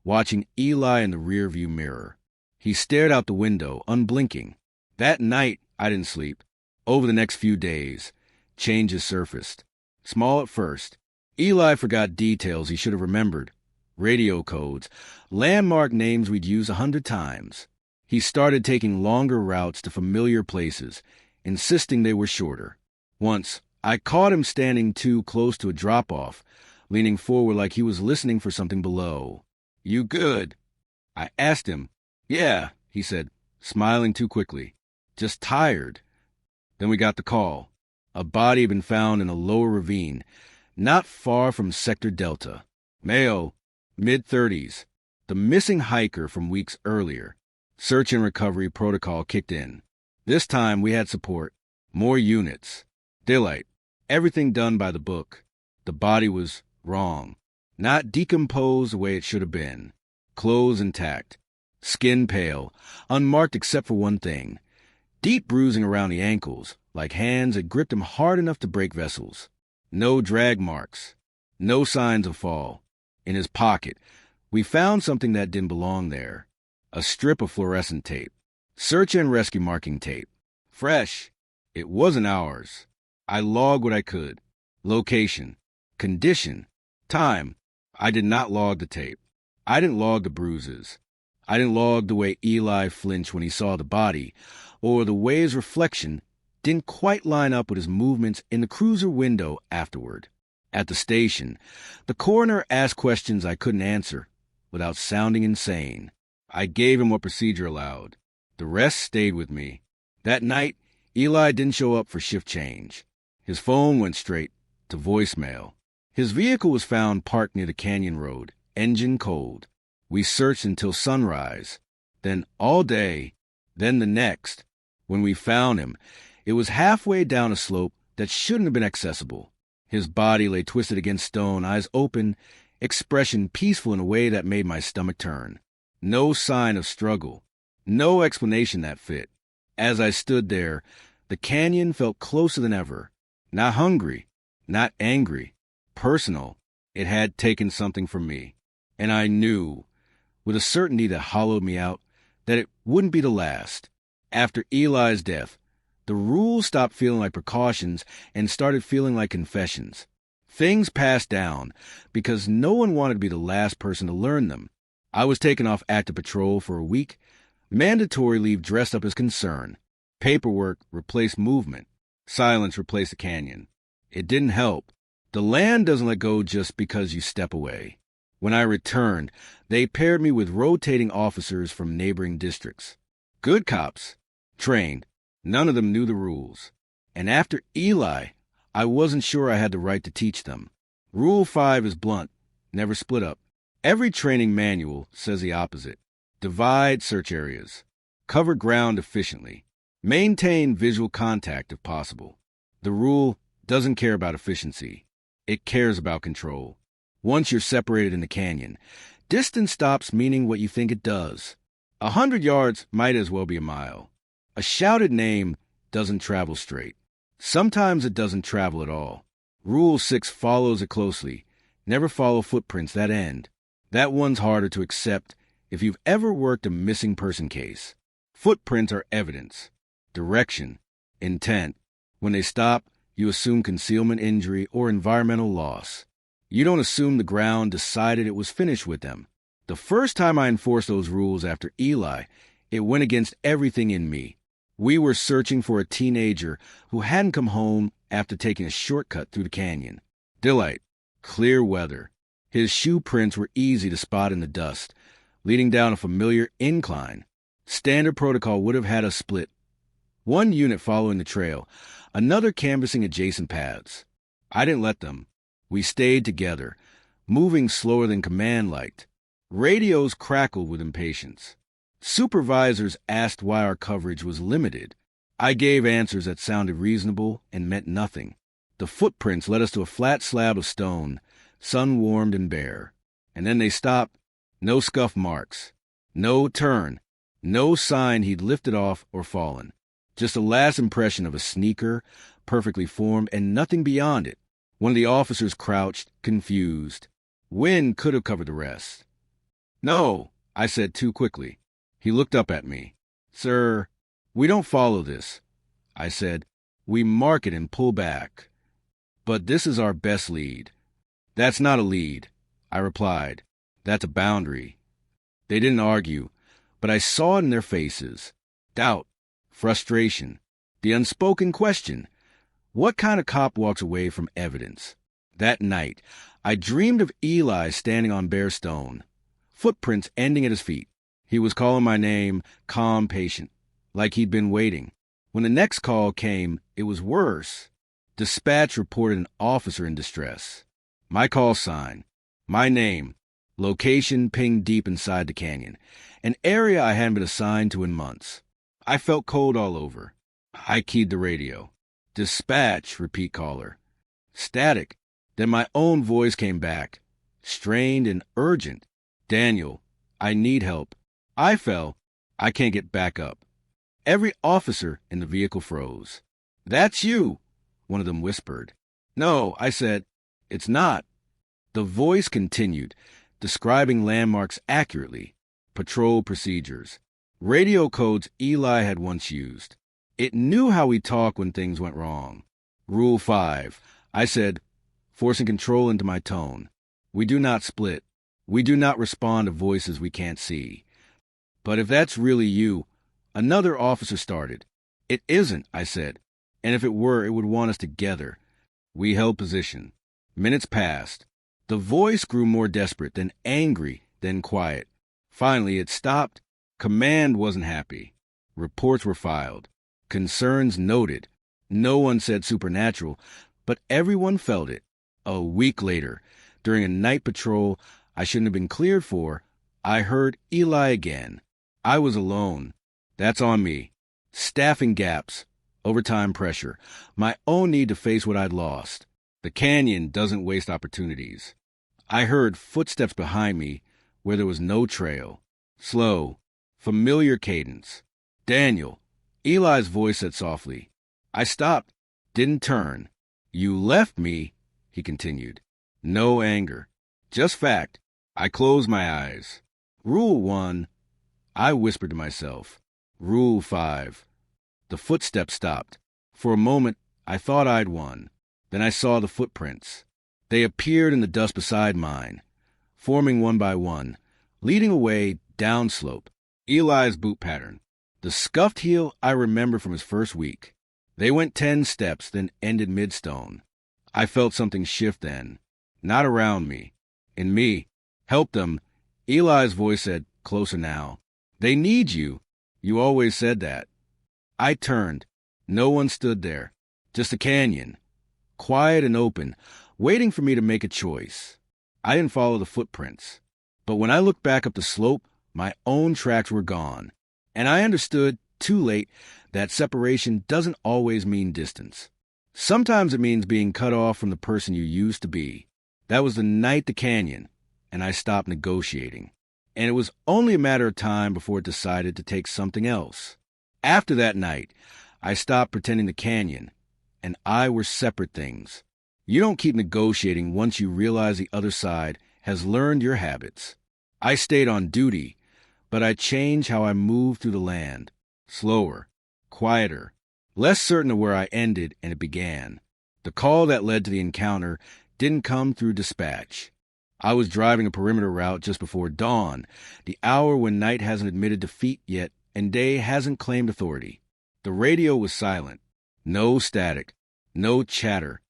watching Eli in the rearview mirror. He stared out the window, unblinking. That night, I didn't sleep. Over the next few days, changes surfaced. Small at first. Eli forgot details he should have remembered. Radio codes, landmark names we'd used 100 times. He started taking longer routes to familiar places, insisting they were shorter. Once, I caught him standing too close to a drop-off, leaning forward like he was listening for something below. You good? I asked him. Yeah, he said, smiling too quickly. Just tired. Then we got the call. A body had been found in a lower ravine, not far from Sector Delta. Male, mid-30s. The missing hiker from weeks earlier. Search and recovery protocol kicked in. This time we had support. More units. Daylight. Everything done by the book. The body was wrong. Not decomposed the way it should have been. Clothes intact. Skin pale. Unmarked except for one thing. Deep bruising around the ankles, like hands had gripped him hard enough to break vessels. No drag marks. No signs of fall. In his pocket, we found something that didn't belong there. A strip of fluorescent tape. Search and rescue marking tape. Fresh. It wasn't ours. I logged what I could. Location. Condition. Time. I did not log the tape. I didn't log the bruises. I didn't log the way Eli flinched when he saw the body, or the way his reflection didn't quite line up with his movements in the cruiser window afterward. At the station, the coroner asked questions I couldn't answer without sounding insane. I gave him what procedure allowed. The rest stayed with me. That night, Eli didn't show up for shift change. His phone went straight to voicemail. His vehicle was found parked near the canyon road, engine cold. We searched until sunrise, then all day, then the next. When we found him, it was halfway down a slope that shouldn't have been accessible. His body lay twisted against stone, eyes open, expression peaceful in a way that made my stomach turn. No sign of struggle. No explanation that fit. As I stood there, the canyon felt closer than ever. Not hungry, not angry. Personal. It had taken something from me. And I knew, with a certainty that hollowed me out, that it wouldn't be the last. After Eli's death, the rules stopped feeling like precautions and started feeling like confessions. Things passed down because no one wanted to be the last person to learn them. I was taken off active patrol for a week. Mandatory leave dressed up as concern. Paperwork replaced movement. Silence replaced the canyon. It didn't help. The land doesn't let go just because you step away. When I returned, they paired me with rotating officers from neighboring districts. Good cops. Trained. None of them knew the rules. And after Eli, I wasn't sure I had the right to teach them. Rule 5 is blunt. Never split up. Every training manual says the opposite. Divide search areas. Cover ground efficiently. Maintain visual contact if possible. The rule doesn't care about efficiency. It cares about control. Once you're separated in the canyon, distance stops meaning what you think it does. 100 yards might as well be a mile. A shouted name doesn't travel straight. Sometimes it doesn't travel at all. Rule 6 follows it closely. Never follow footprints that end. That one's harder to accept if you've ever worked a missing person case. Footprints are evidence, direction, intent. When they stop, you assume concealment injury or environmental loss. You don't assume the ground decided it was finished with them. The first time I enforced those rules after Eli, it went against everything in me. We were searching for a teenager who hadn't come home after taking a shortcut through the canyon. Daylight, clear weather. His shoe prints were easy to spot in the dust, leading down a familiar incline. Standard protocol would have had us split. One unit following the trail, another canvassing adjacent paths. I didn't let them. We stayed together, moving slower than command liked. Radios crackled with impatience. Supervisors asked why our coverage was limited. I gave answers that sounded reasonable and meant nothing. The footprints led us to a flat slab of stone, sun-warmed and bare. And then they stopped. No scuff marks. No turn. No sign he'd lifted off or fallen. Just a last impression of a sneaker, perfectly formed, and nothing beyond it. One of the officers crouched, confused. Wind could have covered the rest. No, I said too quickly. He looked up at me. Sir, we don't follow this. I said, we mark it and pull back. But this is our best lead. That's not a lead, I replied. That's a boundary. They didn't argue, but I saw it in their faces. Doubt, frustration, the unspoken question. What kind of cop walks away from evidence? That night, I dreamed of Eli standing on bare stone, footprints ending at his feet. He was calling my name, calm, patient, like he'd been waiting. When the next call came, it was worse. Dispatch reported an officer in distress. My call sign, my name, location pinged deep inside the canyon, an area I hadn't been assigned to in months. I felt cold all over. I keyed the radio. Dispatch, repeat caller. Static. Then my own voice came back, strained and urgent. Daniel, I need help. I fell. I can't get back up. Every officer in the vehicle froze. That's you, one of them whispered. No, I said, it's not. The voice continued, describing landmarks accurately, patrol procedures, radio codes Eli had once used. It knew how we talk when things went wrong. Rule 5. I said, forcing control into my tone. We do not split. We do not respond to voices we can't see. But if that's really you, another officer started. It isn't, I said. And if it were, it would want us together. We held position. Minutes passed. The voice grew more desperate, then angry, then quiet. Finally, it stopped. Command wasn't happy. Reports were filed. Concerns noted. No one said supernatural, but everyone felt it. A week later, during a night patrol I shouldn't have been cleared for, I heard Eli again. I was alone. That's on me. Staffing gaps, overtime pressure, my own need to face what I'd lost. The canyon doesn't waste opportunities. I heard footsteps behind me where there was no trail. Slow, familiar cadence. Daniel. Eli's voice said softly. I stopped, didn't turn. You left me, he continued. No anger, just fact. I closed my eyes. Rule 1, I whispered to myself. Rule 5. The footsteps stopped. For a moment, I thought I'd won. Then I saw the footprints. They appeared in the dust beside mine, forming one by one, leading away downslope. Eli's boot pattern. The scuffed heel I remember from his first week. They went 10 steps, then ended midstone. I felt something shift then. Not around me. In me. Help them. Eli's voice said, closer now. They need you. You always said that. I turned. No one stood there. Just a canyon. Quiet and open, waiting for me to make a choice. I didn't follow the footprints. But when I looked back up the slope, my own tracks were gone. And I understood, too late, that separation doesn't always mean distance. Sometimes it means being cut off from the person you used to be. That was the night the canyon, and I stopped negotiating. And it was only a matter of time before it decided to take something else. After that night, I stopped pretending the canyon and I were separate things. You don't keep negotiating once you realize the other side has learned your habits. I stayed on duty, but I changed how I moved through the land. Slower, quieter, less certain of where I ended and it began. The call that led to the encounter didn't come through dispatch. I was driving a perimeter route just before dawn, the hour when night hasn't admitted defeat yet and day hasn't claimed authority. The radio was silent. No static. No chatter.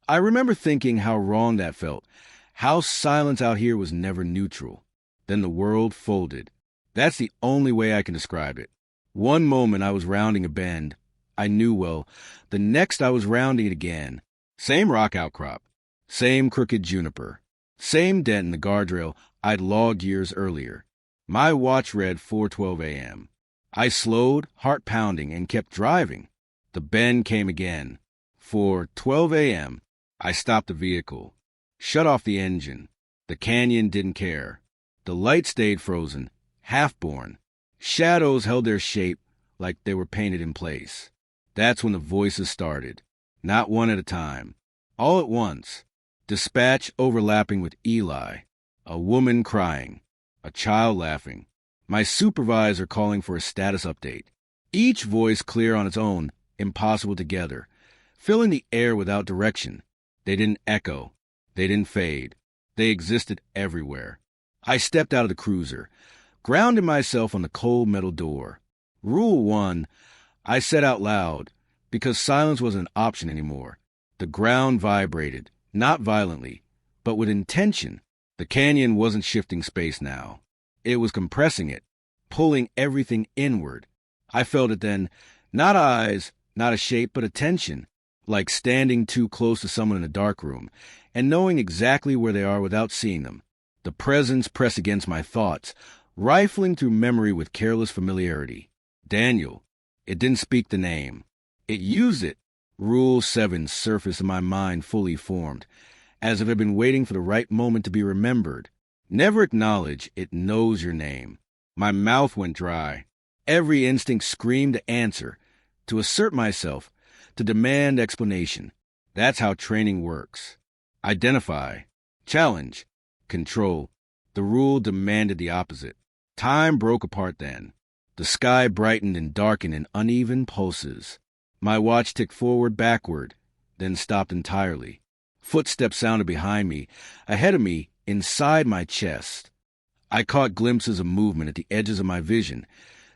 I remember thinking how wrong that felt, how silence out here was never neutral. Then the world folded. That's the only way I can describe it. One moment I was rounding a bend. I knew well. The next I was rounding it again. Same rock outcrop. Same crooked juniper. Same dent in the guardrail I'd logged years earlier. My watch read 4:12 a.m. I slowed, heart pounding, and kept driving. The bend came again. 4:12 a.m. I stopped the vehicle. Shut off the engine. The canyon didn't care. The light stayed frozen, half-born. Shadows held their shape like they were painted in place. That's when the voices started. Not one at a time. All at once. Dispatch overlapping with Eli. A woman crying. A child laughing. My supervisor calling for a status update. Each voice clear on its own, impossible together. Filling the air without direction. They didn't echo. They didn't fade. They existed everywhere. I stepped out of the cruiser, grounded myself on the cold metal door. Rule 1, I said out loud, because silence wasn't an option anymore. The ground vibrated, not violently, but with intention. The canyon wasn't shifting space now. It was compressing it, pulling everything inward. I felt it then, not eyes, not a shape, but attention, like standing too close to someone in a dark room and knowing exactly where they are without seeing them. The presence pressed against my thoughts, rifling through memory with careless familiarity. Daniel. It didn't speak the name. It used it. Rule 7 surfaced in my mind fully formed, as if it had been waiting for the right moment to be remembered. Never acknowledge it knows your name. My mouth went dry. Every instinct screamed to answer, to assert myself, to demand explanation. That's how training works. Identify. Challenge. Control. The rule demanded the opposite. Time broke apart then. The sky brightened and darkened in uneven pulses. My watch ticked forward, backward, then stopped entirely. Footsteps sounded behind me, ahead of me, inside my chest. I caught glimpses of movement at the edges of my vision,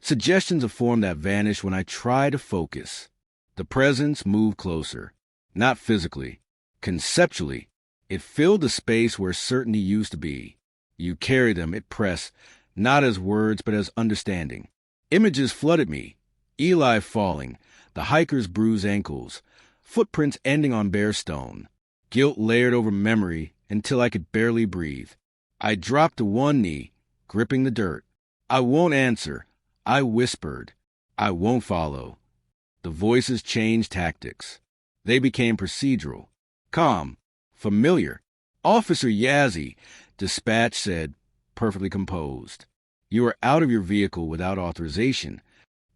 suggestions of form that vanished when I tried to focus. The presence moved closer, not physically, conceptually. It filled the space where certainty used to be. You carry them, it pressed, not as words but as understanding. Images flooded me. Eli falling, the hiker's bruised ankles, footprints ending on bare stone. Guilt layered over memory until I could barely breathe. I dropped to one knee, gripping the dirt. I won't answer. I whispered. I won't follow. The voices changed tactics. They became procedural, calm, familiar. Officer Yazzie, dispatch said, perfectly composed. You are out of your vehicle without authorization.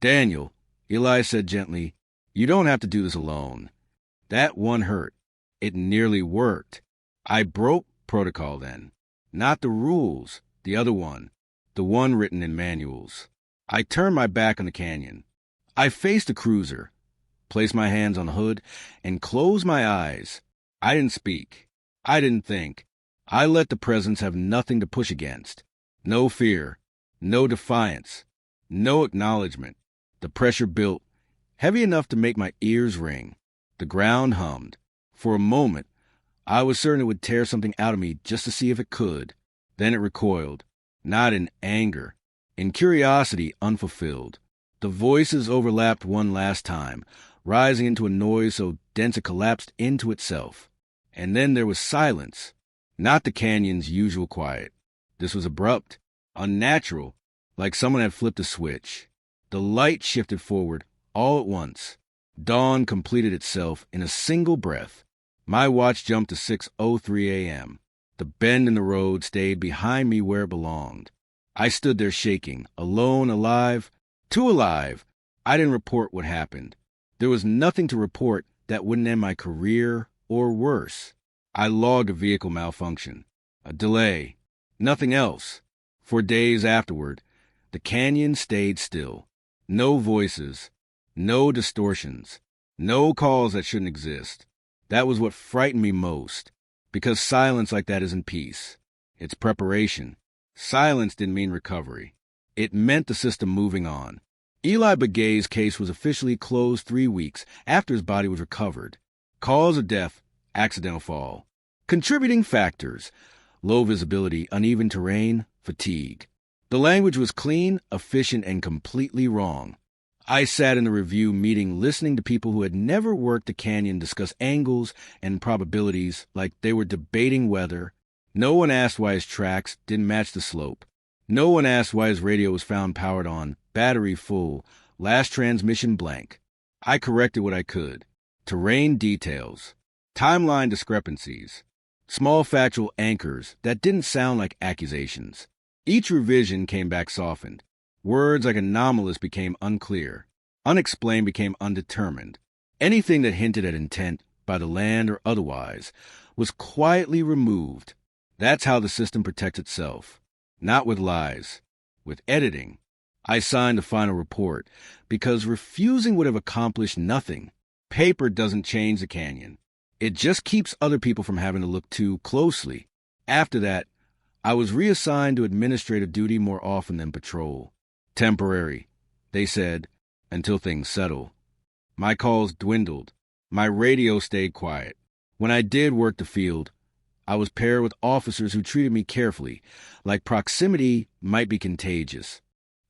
Daniel, Eli said gently, you don't have to do this alone. That one hurt. It nearly worked. I broke protocol then. Not the rules, the other one, the one written in manuals. I turned my back on the canyon. I faced the cruiser, placed my hands on the hood, and closed my eyes. I didn't speak. I didn't think. I let the presence have nothing to push against. No fear. No defiance. No acknowledgement. The pressure built, heavy enough to make my ears ring. The ground hummed. For a moment, I was certain it would tear something out of me just to see if it could. Then it recoiled, not in anger, in curiosity unfulfilled. The voices overlapped one last time, rising into a noise so dense it collapsed into itself. And then there was silence, not the canyon's usual quiet. This was abrupt, unnatural, like someone had flipped a switch. The light shifted forward all at once. Dawn completed itself in a single breath. My watch jumped to 6:03 a.m. The bend in the road stayed behind me where it belonged. I stood there shaking, alone, alive, too alive. I didn't report what happened. There was nothing to report that wouldn't end my career or worse. I logged a vehicle malfunction, a delay, nothing else. For days afterward, the canyon stayed still. No voices, no distortions, no calls that shouldn't exist. That was what frightened me most, because silence like that isn't peace. It's preparation. Silence didn't mean recovery. It meant the system moving on. Eli Begay's case was officially closed 3 weeks after his body was recovered. Cause of death, accidental fall. Contributing factors: low visibility, uneven terrain, fatigue. The language was clean, efficient, and completely wrong. I sat in the review meeting listening to people who had never worked the canyon discuss angles and probabilities like they were debating weather. No one asked why his tracks didn't match the slope. No one asked why his radio was found powered on, battery full, last transmission blank. I corrected what I could. Terrain details, timeline discrepancies, small factual anchors that didn't sound like accusations. Each revision came back softened. Words like anomalous became unclear. Unexplained became undetermined. Anything that hinted at intent, by the land or otherwise, was quietly removed. That's how the system protects itself. Not with lies, with editing. I signed the final report because refusing would have accomplished nothing. Paper doesn't change the canyon. It just keeps other people from having to look too closely. After that, I was reassigned to administrative duty more often than patrol. Temporary, they said, until things settle. My calls dwindled. My radio stayed quiet. When I did work the field, I was paired with officers who treated me carefully, like proximity might be contagious.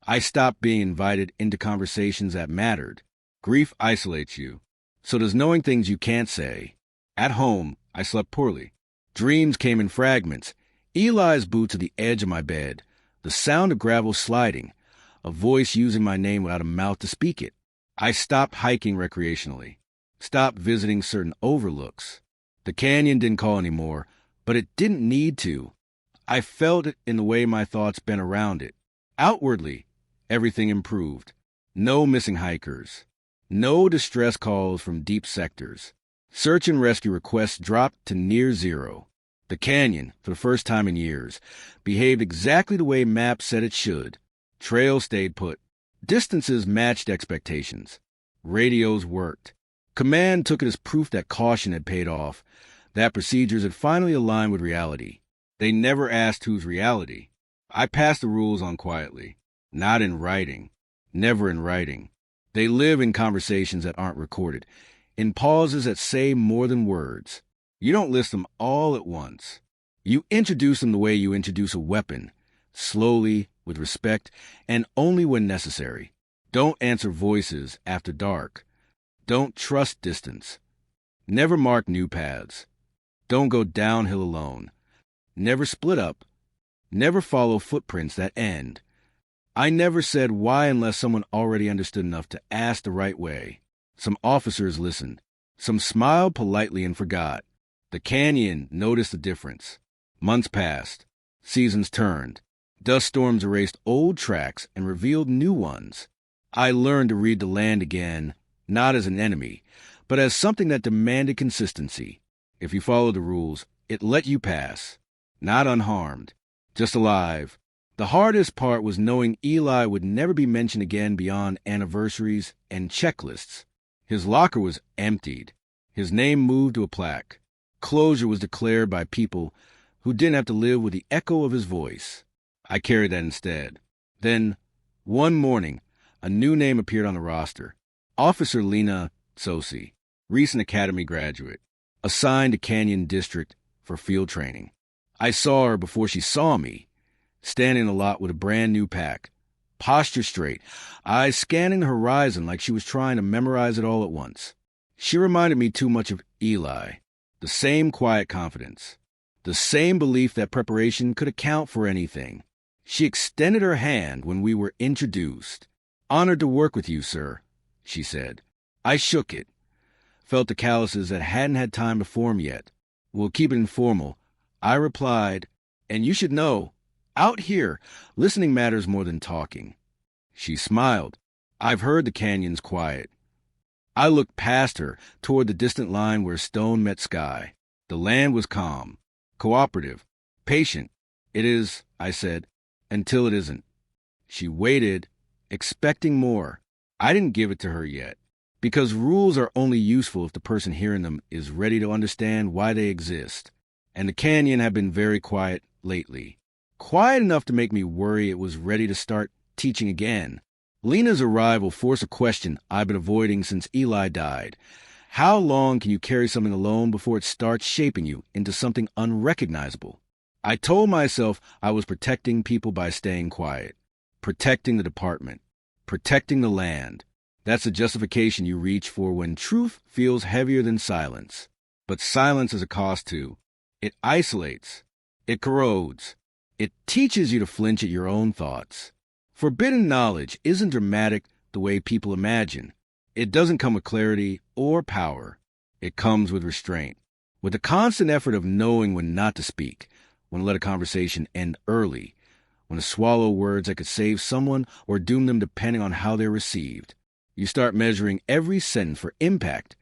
I stopped being invited into conversations that mattered. Grief isolates you, so does knowing things you can't say. At home, I slept poorly. Dreams came in fragments. Eli's boots at the edge of my bed, the sound of gravel sliding, a voice using my name without a mouth to speak it. I stopped hiking recreationally, stopped visiting certain overlooks. The canyon didn't call anymore, but it didn't need to. I felt it in the way my thoughts bent around it. Outwardly, everything improved. No missing hikers. No distress calls from deep sectors. Search and rescue requests dropped to near zero. The canyon, for the first time in years, behaved exactly the way maps said it should. Trails stayed put. Distances matched expectations. Radios worked. Command took it as proof that caution had paid off, that procedures had finally aligned with reality. They never asked whose reality. I passed the rules on quietly. Not in writing. Never in writing. They live in conversations that aren't recorded, in pauses that say more than words. You don't list them all at once. You introduce them the way you introduce a weapon, slowly, with respect, and only when necessary. Don't answer voices after dark. Don't trust distance. Never mark new paths. Don't go downhill alone. Never split up. Never follow footprints that end. I never said why unless someone already understood enough to ask the right way. Some officers listened. Some smiled politely and forgot. The canyon noticed the difference. Months passed. Seasons turned. Dust storms erased old tracks and revealed new ones. I learned to read the land again, not as an enemy, but as something that demanded consistency. If you followed the rules, it let you pass. Not unharmed, just alive. The hardest part was knowing Eli would never be mentioned again beyond anniversaries and checklists. His locker was emptied. His name moved to a plaque. Closure was declared by people who didn't have to live with the echo of his voice. I carried that instead. Then, one morning, a new name appeared on the roster. Officer Lena Sosi, recent academy graduate, assigned to Canyon District for field training. I saw her before she saw me, standing in the lot with a brand new pack, posture straight, eyes scanning the horizon like she was trying to memorize it all at once. She reminded me too much of Eli. The same quiet confidence. The same belief that preparation could account for anything. She extended her hand when we were introduced. "Honored to work with you, sir," she said. I shook it, felt the calluses that hadn't had time to form yet. We'll keep it informal. I replied, and you should know, out here, listening matters more than talking. She smiled. I've heard the canyon's quiet. I looked past her, toward the distant line where stone met sky. The land was calm, cooperative, patient. It is, I said, until it isn't. She waited, expecting more. I didn't give it to her yet, because rules are only useful if the person hearing them is ready to understand why they exist. And the canyon had been very quiet lately. Quiet enough to make me worry it was ready to start teaching again. Lena's arrival forced a question I've been avoiding since Eli died. How long can you carry something alone before it starts shaping you into something unrecognizable? I told myself I was protecting people by staying quiet, protecting the department, protecting the land. That's a justification you reach for when truth feels heavier than silence. But silence has a cost too. It isolates. It corrodes. It teaches you to flinch at your own thoughts. Forbidden knowledge isn't dramatic the way people imagine. It doesn't come with clarity or power. It comes with restraint, with the constant effort of knowing when not to speak, when to let a conversation end early, when to swallow words that could save someone or doom them depending on how they're received. You start measuring every sentence for impact,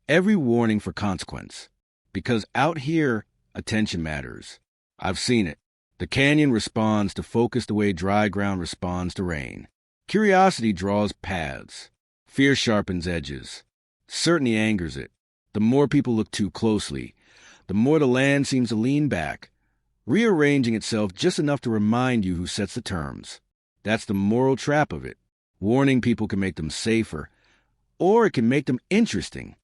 every warning for consequence. Because out here, attention matters. I've seen it. The canyon responds to focus the way dry ground responds to rain. Curiosity draws paths. Fear sharpens edges. Certainty angers it. The more people look too closely, the more the land seems to lean back, rearranging itself just enough to remind you who sets the terms. That's the moral trap of it. Warning people can make them safer, or it can make them interesting.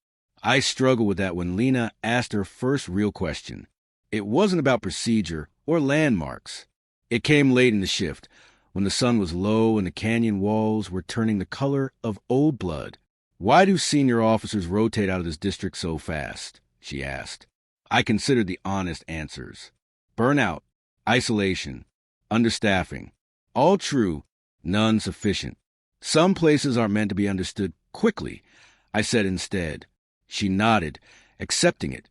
I struggled with that when Lena asked her first real question. It wasn't about procedure or landmarks. It came late in the shift, when the sun was low and the canyon walls were turning the color of old blood. Why do senior officers rotate out of this district so fast? She asked. I considered the honest answers. Burnout, isolation, understaffing. All true, none sufficient. Some places are meant to be understood quickly, I said instead. She nodded, accepting it.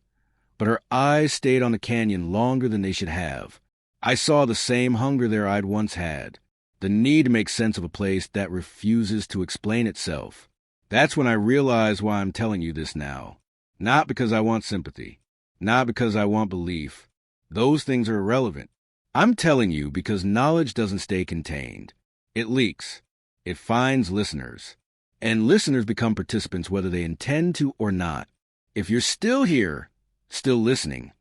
But her eyes stayed on the canyon longer than they should have. I saw the same hunger there I'd once had, the need to make sense of a place that refuses to explain itself. That's when I realized why I'm telling you this now. Not because I want sympathy, not because I want belief. Those things are irrelevant. I'm telling you because knowledge doesn't stay contained. It leaks. It finds listeners. And listeners become participants whether they intend to or not. If you're still here, still listening,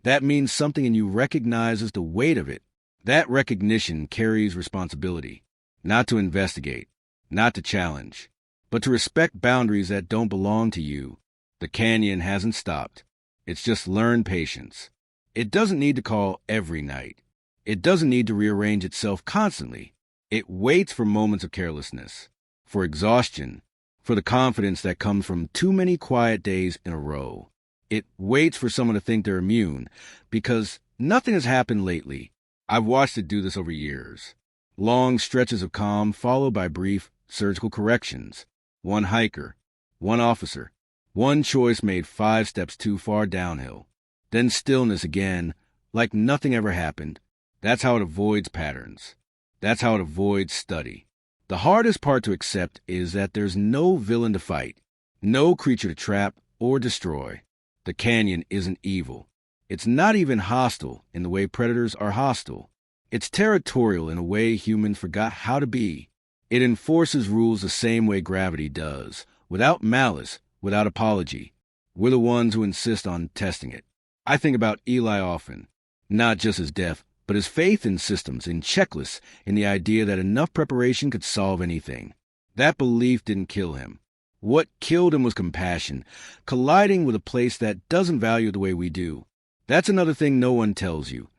that means something in you recognizes the weight of it. That recognition carries responsibility, not to investigate, not to challenge, but to respect boundaries that don't belong to you. The canyon hasn't stopped. It's just learned patience. It doesn't need to call every night. It doesn't need to rearrange itself constantly. It waits for moments of carelessness, for exhaustion, for the confidence that comes from too many quiet days in a row. It waits for someone to think they're immune, because nothing has happened lately. I've watched it do this over years. Long stretches of calm followed by brief surgical corrections. One hiker, one officer, one choice made 5 steps too far downhill. Then stillness again, like nothing ever happened. That's how it avoids patterns. That's how it avoids study. The hardest part to accept is that there's no villain to fight, no creature to trap or destroy. The canyon isn't evil. It's not even hostile in the way predators are hostile. It's territorial in a way humans forgot how to be. It enforces rules the same way gravity does, without malice, without apology. We're the ones who insist on testing it. I think about Eli often, not just his death, but his faith in systems, in checklists, in the idea that enough preparation could solve anything. That belief didn't kill him. What killed him was compassion, colliding with a place that doesn't value the way we do. That's another thing no one tells you.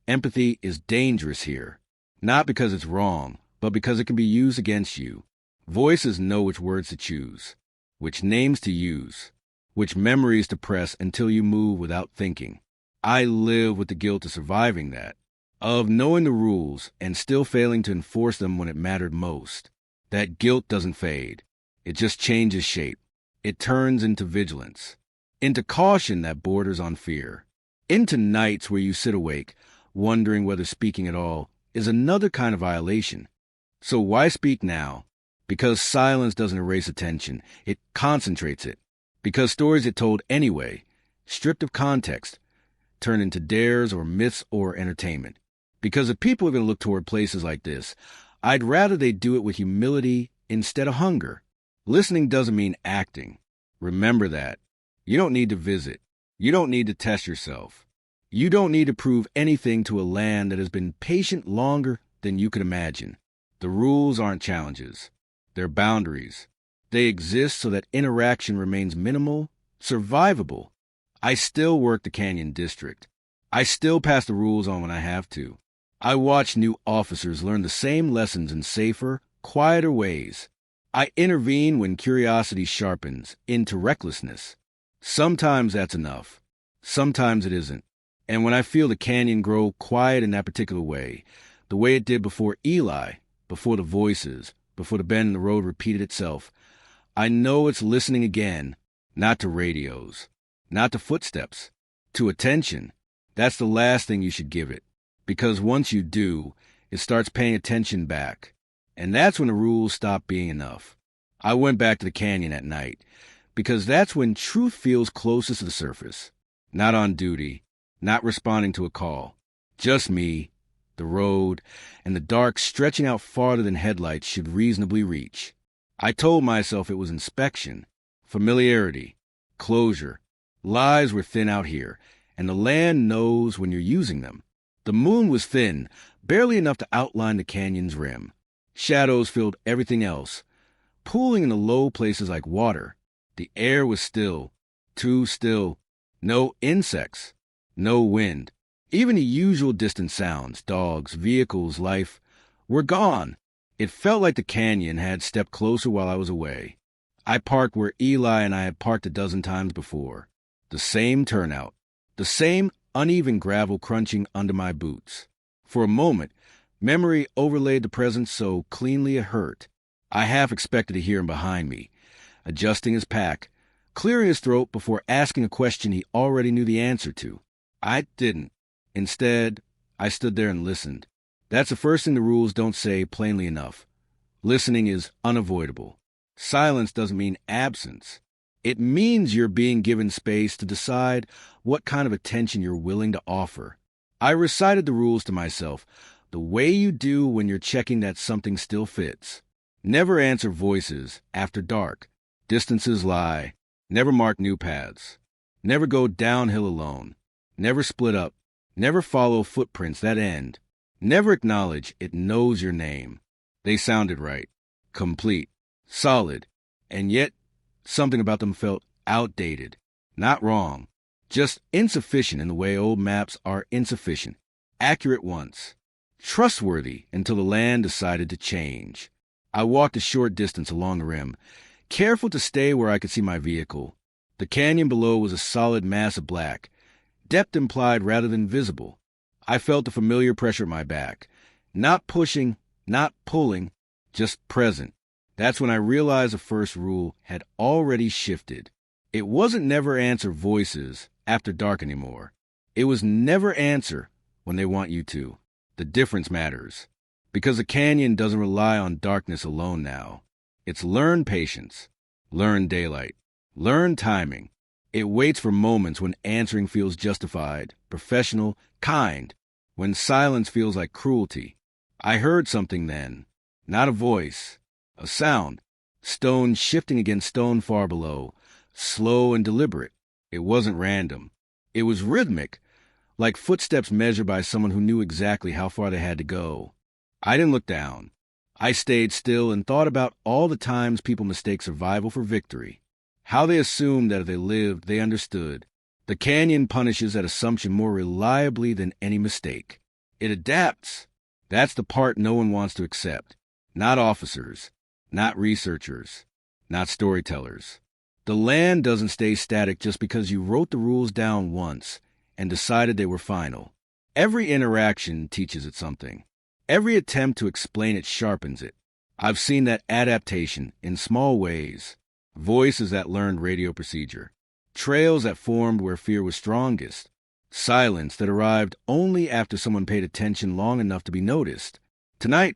Empathy is dangerous here, not because it's wrong, but because it can be used against you. Voices know which words to choose, which names to use, which memories to press until you move without thinking. I live with the guilt of surviving that, of knowing the rules and still failing to enforce them when it mattered most. That guilt doesn't fade. It just changes shape. it turns into vigilance, into caution that borders on fear, into nights where you sit awake, wondering whether speaking at all is another kind of violation. So why speak now? Because silence doesn't erase attention, it concentrates it. Because stories it told anyway, stripped of context, turn into dares or myths or entertainment. Because if people are going to look toward places like this, I'd rather they do it with humility instead of hunger. Listening doesn't mean acting. Remember that. You don't need to visit. You don't need to test yourself. You don't need to prove anything to a land that has been patient longer than you could imagine. The rules aren't challenges. They're boundaries. They exist so that interaction remains minimal, survivable. I still work the Canyon District. I still pass the rules on when I have to. I watch new officers learn the same lessons in safer, quieter ways. I intervene when curiosity sharpens into recklessness. Sometimes that's enough. Sometimes it isn't. And when I feel the canyon grow quiet in that particular way it did before Eli, before the voices, before the bend in the road repeated itself, I know it's listening again, not to radios, not to footsteps, to attention. That's the last thing you should give it. Because once you do, it starts paying attention back. And that's when the rules stop being enough. I went back to the canyon at night, because that's when truth feels closest to the surface. Not on duty, not responding to a call. Just me, the road, and the dark stretching out farther than headlights should reasonably reach. I told myself it was inspection, familiarity, closure. Lies were thin out here, and the land knows when you're using them. The moon was thin, barely enough to outline the canyon's rim. Shadows filled everything else, pooling in the low places like water. The air was still, too still. No insects, no wind. Even the usual distant sounds, dogs, vehicles, life, were gone. It felt like the canyon had stepped closer while I was away. I parked where Eli and I had parked a dozen times before. The same turnout, the same uneven gravel crunching under my boots. For a moment, memory overlaid the present so cleanly it hurt. I half expected to hear him behind me, adjusting his pack, clearing his throat before asking a question he already knew the answer to. I didn't. Instead, I stood there and listened. That's the first thing the rules don't say plainly enough. Listening is unavoidable. Silence doesn't mean absence. It means you're being given space to decide what kind of attention you're willing to offer. I recited the rules to myself, the way you do when you're checking that something still fits. Never answer voices after dark. Distances lie. Never mark new paths. Never go downhill alone. Never split up. Never follow footprints that end. Never acknowledge it knows your name. They sounded right. Complete. Solid. And yet, something about them felt outdated. Not wrong. Just insufficient in the way old maps are insufficient. Accurate once. Trustworthy until the land decided to change. I walked a short distance along the rim, careful to stay where I could see my vehicle. The canyon below was a solid mass of black, depth implied rather than visible. I felt the familiar pressure at my back. Not pushing, not pulling, just present. That's when I realized the first rule had already shifted. It wasn't never answer voices after dark anymore. It was never answer when they want you to. The difference matters. Because the canyon doesn't rely on darkness alone now. It's learn patience, learn daylight, learn timing. It waits for moments when answering feels justified, professional, kind, when silence feels like cruelty. I heard something then. Not a voice, a sound. Stone shifting against stone far below, slow and deliberate. It wasn't random. It was rhythmic, like footsteps measured by someone who knew exactly how far they had to go. I didn't look down. I stayed still and thought about all the times people mistake survival for victory. How they assumed that if they lived, they understood. The canyon punishes that assumption more reliably than any mistake. It adapts. That's the part no one wants to accept. Not officers, not researchers, not storytellers. The land doesn't stay static just because you wrote the rules down once and decided they were final. Every interaction teaches it something. Every attempt to explain it sharpens it. I've seen that adaptation in small ways. Voice is that learned radio procedure. Trails that formed where fear was strongest. Silence that arrived only after someone paid attention long enough to be noticed. Tonight,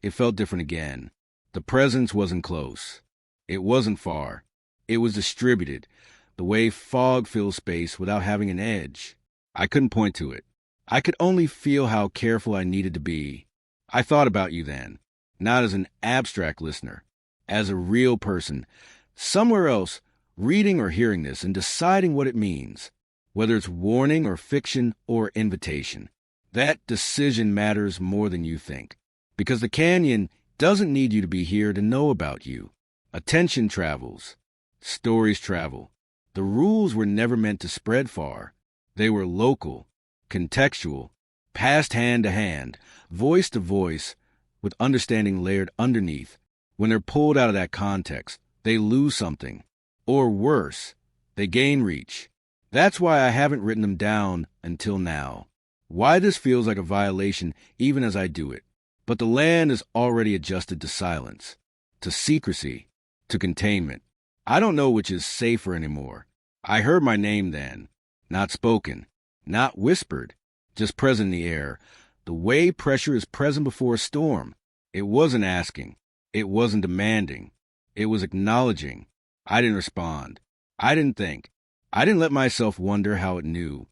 it felt different again. The presence wasn't close. It wasn't far. It was distributed, the way fog fills space without having an edge. I couldn't point to it. I could only feel how careful I needed to be. I thought about you then, not as an abstract listener, as a real person, somewhere else, reading or hearing this and deciding what it means, whether it's warning or fiction or invitation. That decision matters more than you think, because the canyon doesn't need you to be here to know about you. Attention travels. Stories travel. The rules were never meant to spread far. They were local, contextual, passed hand to hand, voice to voice, with understanding layered underneath. When they're pulled out of that context, they lose something. Or worse, they gain reach. That's why I haven't written them down until now. Why this feels like a violation even as I do it. But the land is already adjusted to silence, to secrecy, to containment. I don't know which is safer anymore. I heard my name then, not spoken, not whispered, just present in the air, the way pressure is present before a storm. It wasn't asking. It wasn't demanding. It was acknowledging. I didn't respond. I didn't think. I didn't let myself wonder how it knew.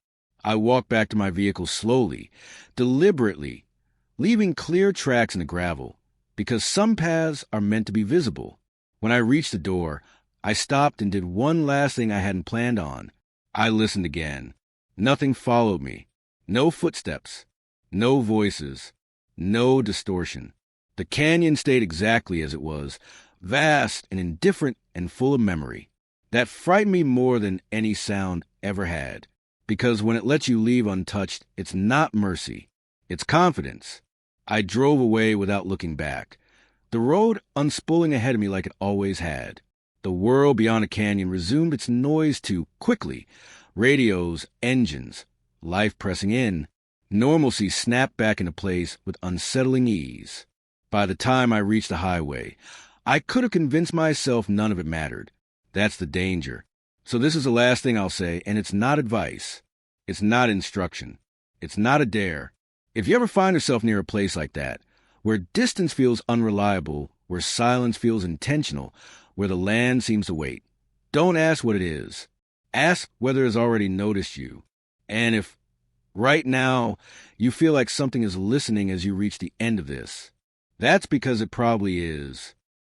I walked back to my vehicle slowly, deliberately, leaving clear tracks in the gravel, because some paths are meant to be visible. When I reached the door, I stopped and did one last thing I hadn't planned on. I listened again. Nothing followed me. No footsteps. No voices. No distortion. The canyon stayed exactly as it was, vast and indifferent and full of memory. That frightened me more than any sound ever had, because when it lets you leave untouched, it's not mercy. It's confidence. I drove away without looking back, the road unspooling ahead of me like it always had. The world beyond the canyon resumed its noise too quickly. Radios, engines, life pressing in. Normalcy snapped back into place with unsettling ease. By the time I reached the highway, I could have convinced myself none of it mattered. That's the danger. So this is the last thing I'll say, and it's not advice. It's not instruction. It's not a dare. If you ever find yourself near a place like that, where distance feels unreliable, where silence feels intentional, where the land seems to wait, don't ask what it is. Ask whether it's already noticed you. And if right now you feel like something is listening as you reach the end of this, that's because it probably is.